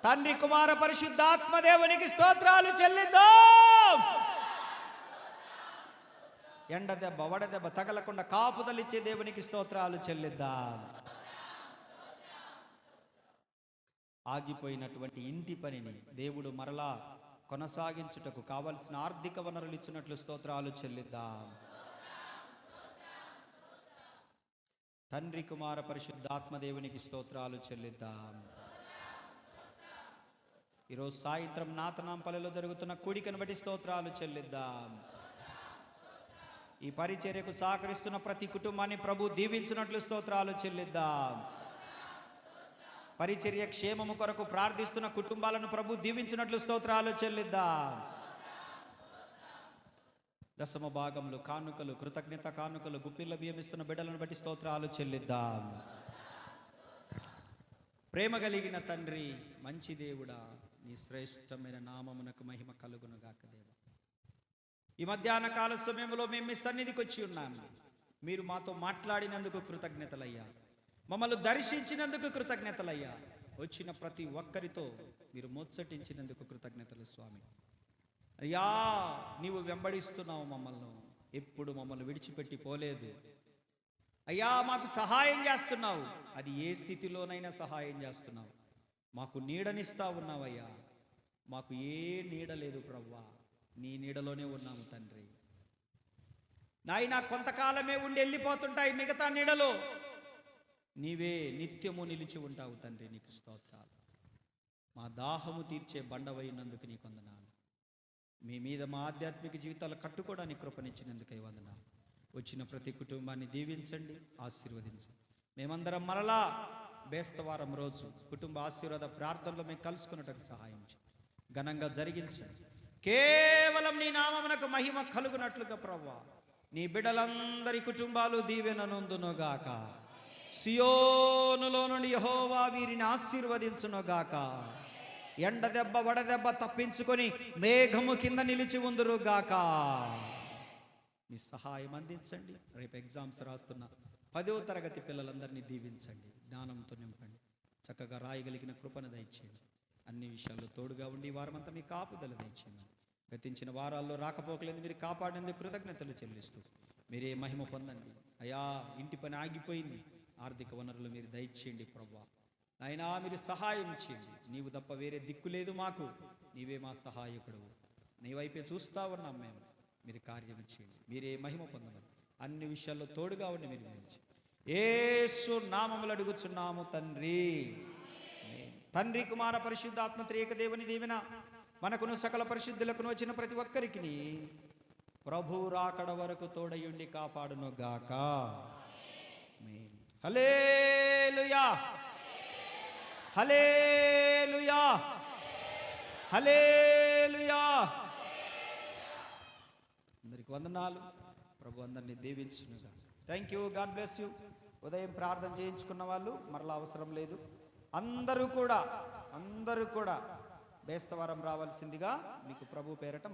తండ్రి కుమార పరిశుద్ధాత్మ దేవునికి స్తోత్రాలు చెల్లిద్దాం. ఎండ దెబ్బ వడదెబ్బ తగలకుండా కాపుదలిచ్చే దేవునికి స్తోత్రాలు చెల్లిద్దాం. ఆగిపోయినటువంటి ఇంటి పనిని దేవుడు మరలా కొనసాగించుటకు కావలసిన ఆర్థిక వనరులు ఇచ్చినట్లు స్తోత్రాలు చెల్లిద్దాం. తండ్రి కుమార పరిశుద్ధాత్మ దేవునికి స్తోత్రాలు చెల్లిద్దాం. ఈరోజు సాయంత్రం నాతనాంపల్లిలో జరుగుతున్న కూడికను బట్టి స్తోత్రాలు చెల్లిద్దాం. ఈ పరిచర్యకు సహకరిస్తున్న ప్రతి కుటుంబాన్ని ప్రభు దీవించినట్లు స్తోత్రాలు చెల్లిద్దాం. పరిచర్య క్షేమము కొరకు ప్రార్థిస్తున్న కుటుంబాలను ప్రభు దీవించినట్లు స్తోత్రాలు చెల్లిద్దాం. దశమ భాగంలో కానుకలు, కృతజ్ఞత కానుకలు, గుప్పిళ్ళ బియ్యం ఇస్తున్న బిడ్డలను బట్టి స్తోత్రాలు చెల్లిద్దాం. ప్రేమ కలిగిన తండ్రి, మంచి దేవుడా, నీ శ్రేష్టమైన నామమునకు మహిమ కలుగునుగాక. దేవా, ఈ మధ్యాహ్న కాల సమయంలో మేము మీ సన్నిధికి వచ్చి ఉన్నాము. మీరు మాతో మాట్లాడినందుకు కృతజ్ఞతలయ్యా. మమ్మల్ని దర్శించినందుకు కృతజ్ఞతలయ్యా. వచ్చిన ప్రతి ఒక్కరితో మీరు ముచ్చటించినందుకు కృతజ్ఞతలు స్వామి. అయ్యా, నీవు వెంబడిస్తున్నావు మమ్మల్ని, ఎప్పుడు మమ్మల్ని విడిచిపెట్టి పోలేదు అయ్యా. మాకు సహాయం చేస్తున్నావు, అది ఏ స్థితిలోనైనా సహాయం చేస్తున్నావు. మాకు నీడనిస్తా ఉన్నావయ్యా. మాకు ఏ నీడ లేదు ప్రవ్వా, నీ నీడలోనే ఉన్నాము తండ్రి. నాయనా, కొంతకాలమే ఉండి వెళ్ళిపోతుంటాయి మిగతా నీడలో, నీవే నిత్యము నిలిచి ఉంటావు తండ్రి. నీకు స్తోత్రాలు. మా దాహము తీర్చే బండవైనందుకు నీకు వందనాలు. మీ మీద మా ఆధ్యాత్మిక జీవితాలు కట్టుకోవడానికి కృపనిచ్చినందుకై వందనాలు. వచ్చిన ప్రతి కుటుంబాన్ని దీవించండి, ఆశీర్వదించండి. మేమందరం మరలా బేస్తవారం రోజు కుటుంబ ఆశీర్వాద ప్రార్థనలో మేము కలుసుకున్నట్టుకు సహాయం చేయండి, ఘనంగా జరిగించండి. కేవలం నీ నామమునకు మహిమ కలుగునట్లుగా ప్రభువా, నీ బిడ్డలందరి కుటుంబాలు దీవెననొందునుగాక. సియోనులో నుండి యెహోవా వీరిని ఆశీర్వదించునుగాక. ఎండ దెబ్బ వడదెబ్బ తప్పించుకొని మేఘము కింద నిలిచి ఉందురుగాక. మీ సహాయం అందించండి. రేపు ఎగ్జామ్స్ రాస్తున్న 10వ తరగతి పిల్లలందరినీ దీవించండి, జ్ఞానంతో నింపండి, చక్కగా రాయగలిగిన కృపను దయచేయండి. అన్ని విషయాల్లో తోడుగా ఉండి వారమంతా మీ కాపుదల దయచేయండి. గతించిన వారాల్లో రాకపోకలేదు మీరు కాపాడేందుకు కృతజ్ఞతలు చెల్లిస్తూ మీరే మహిమ పొందండి. అయ్యా, ఇంటి పని ఆగిపోయింది, ఆర్థిక వనరులు మీరు దయచేయండి ప్రభువా. అయినా మీరు సహాయం చేయండి. నీవు తప్ప వేరే దిక్కు లేదు మాకు, నీవే మా సహాయకుడు. నీ వైపే చూస్తా ఉన్నాం మేము. మీరు కార్యం చేయండి, మీరే మహిమ పొందమని అన్ని విషయాల్లో తోడుగా ఉండి మీరు నిలిచి యేసు నామములో అడుగుచున్నాము తండ్రి. తండ్రి కుమార పరిశుద్ధాత్మ త్రియక దేవుని దీవెన మనకును సకల పరిశుద్ధులకును వచ్చిన ప్రతి ఒక్కరికి ప్రభు రాకడ వరకు తోడయుండి కాపాడును గాక. హల్లెలూయా, హల్లెలూయా, హల్లెలూయా. అందరికి వందనాలు. ప్రభు అందరినీ దీవించునుగా. Thank you, God bless you. ఉదయం ప్రార్థన చేయించుకున్న వాళ్ళు మరలా అవసరం లేదు. అందరూ కూడా బేస్తవారం రావాల్సిందిగా మీకు ప్రభు పేరట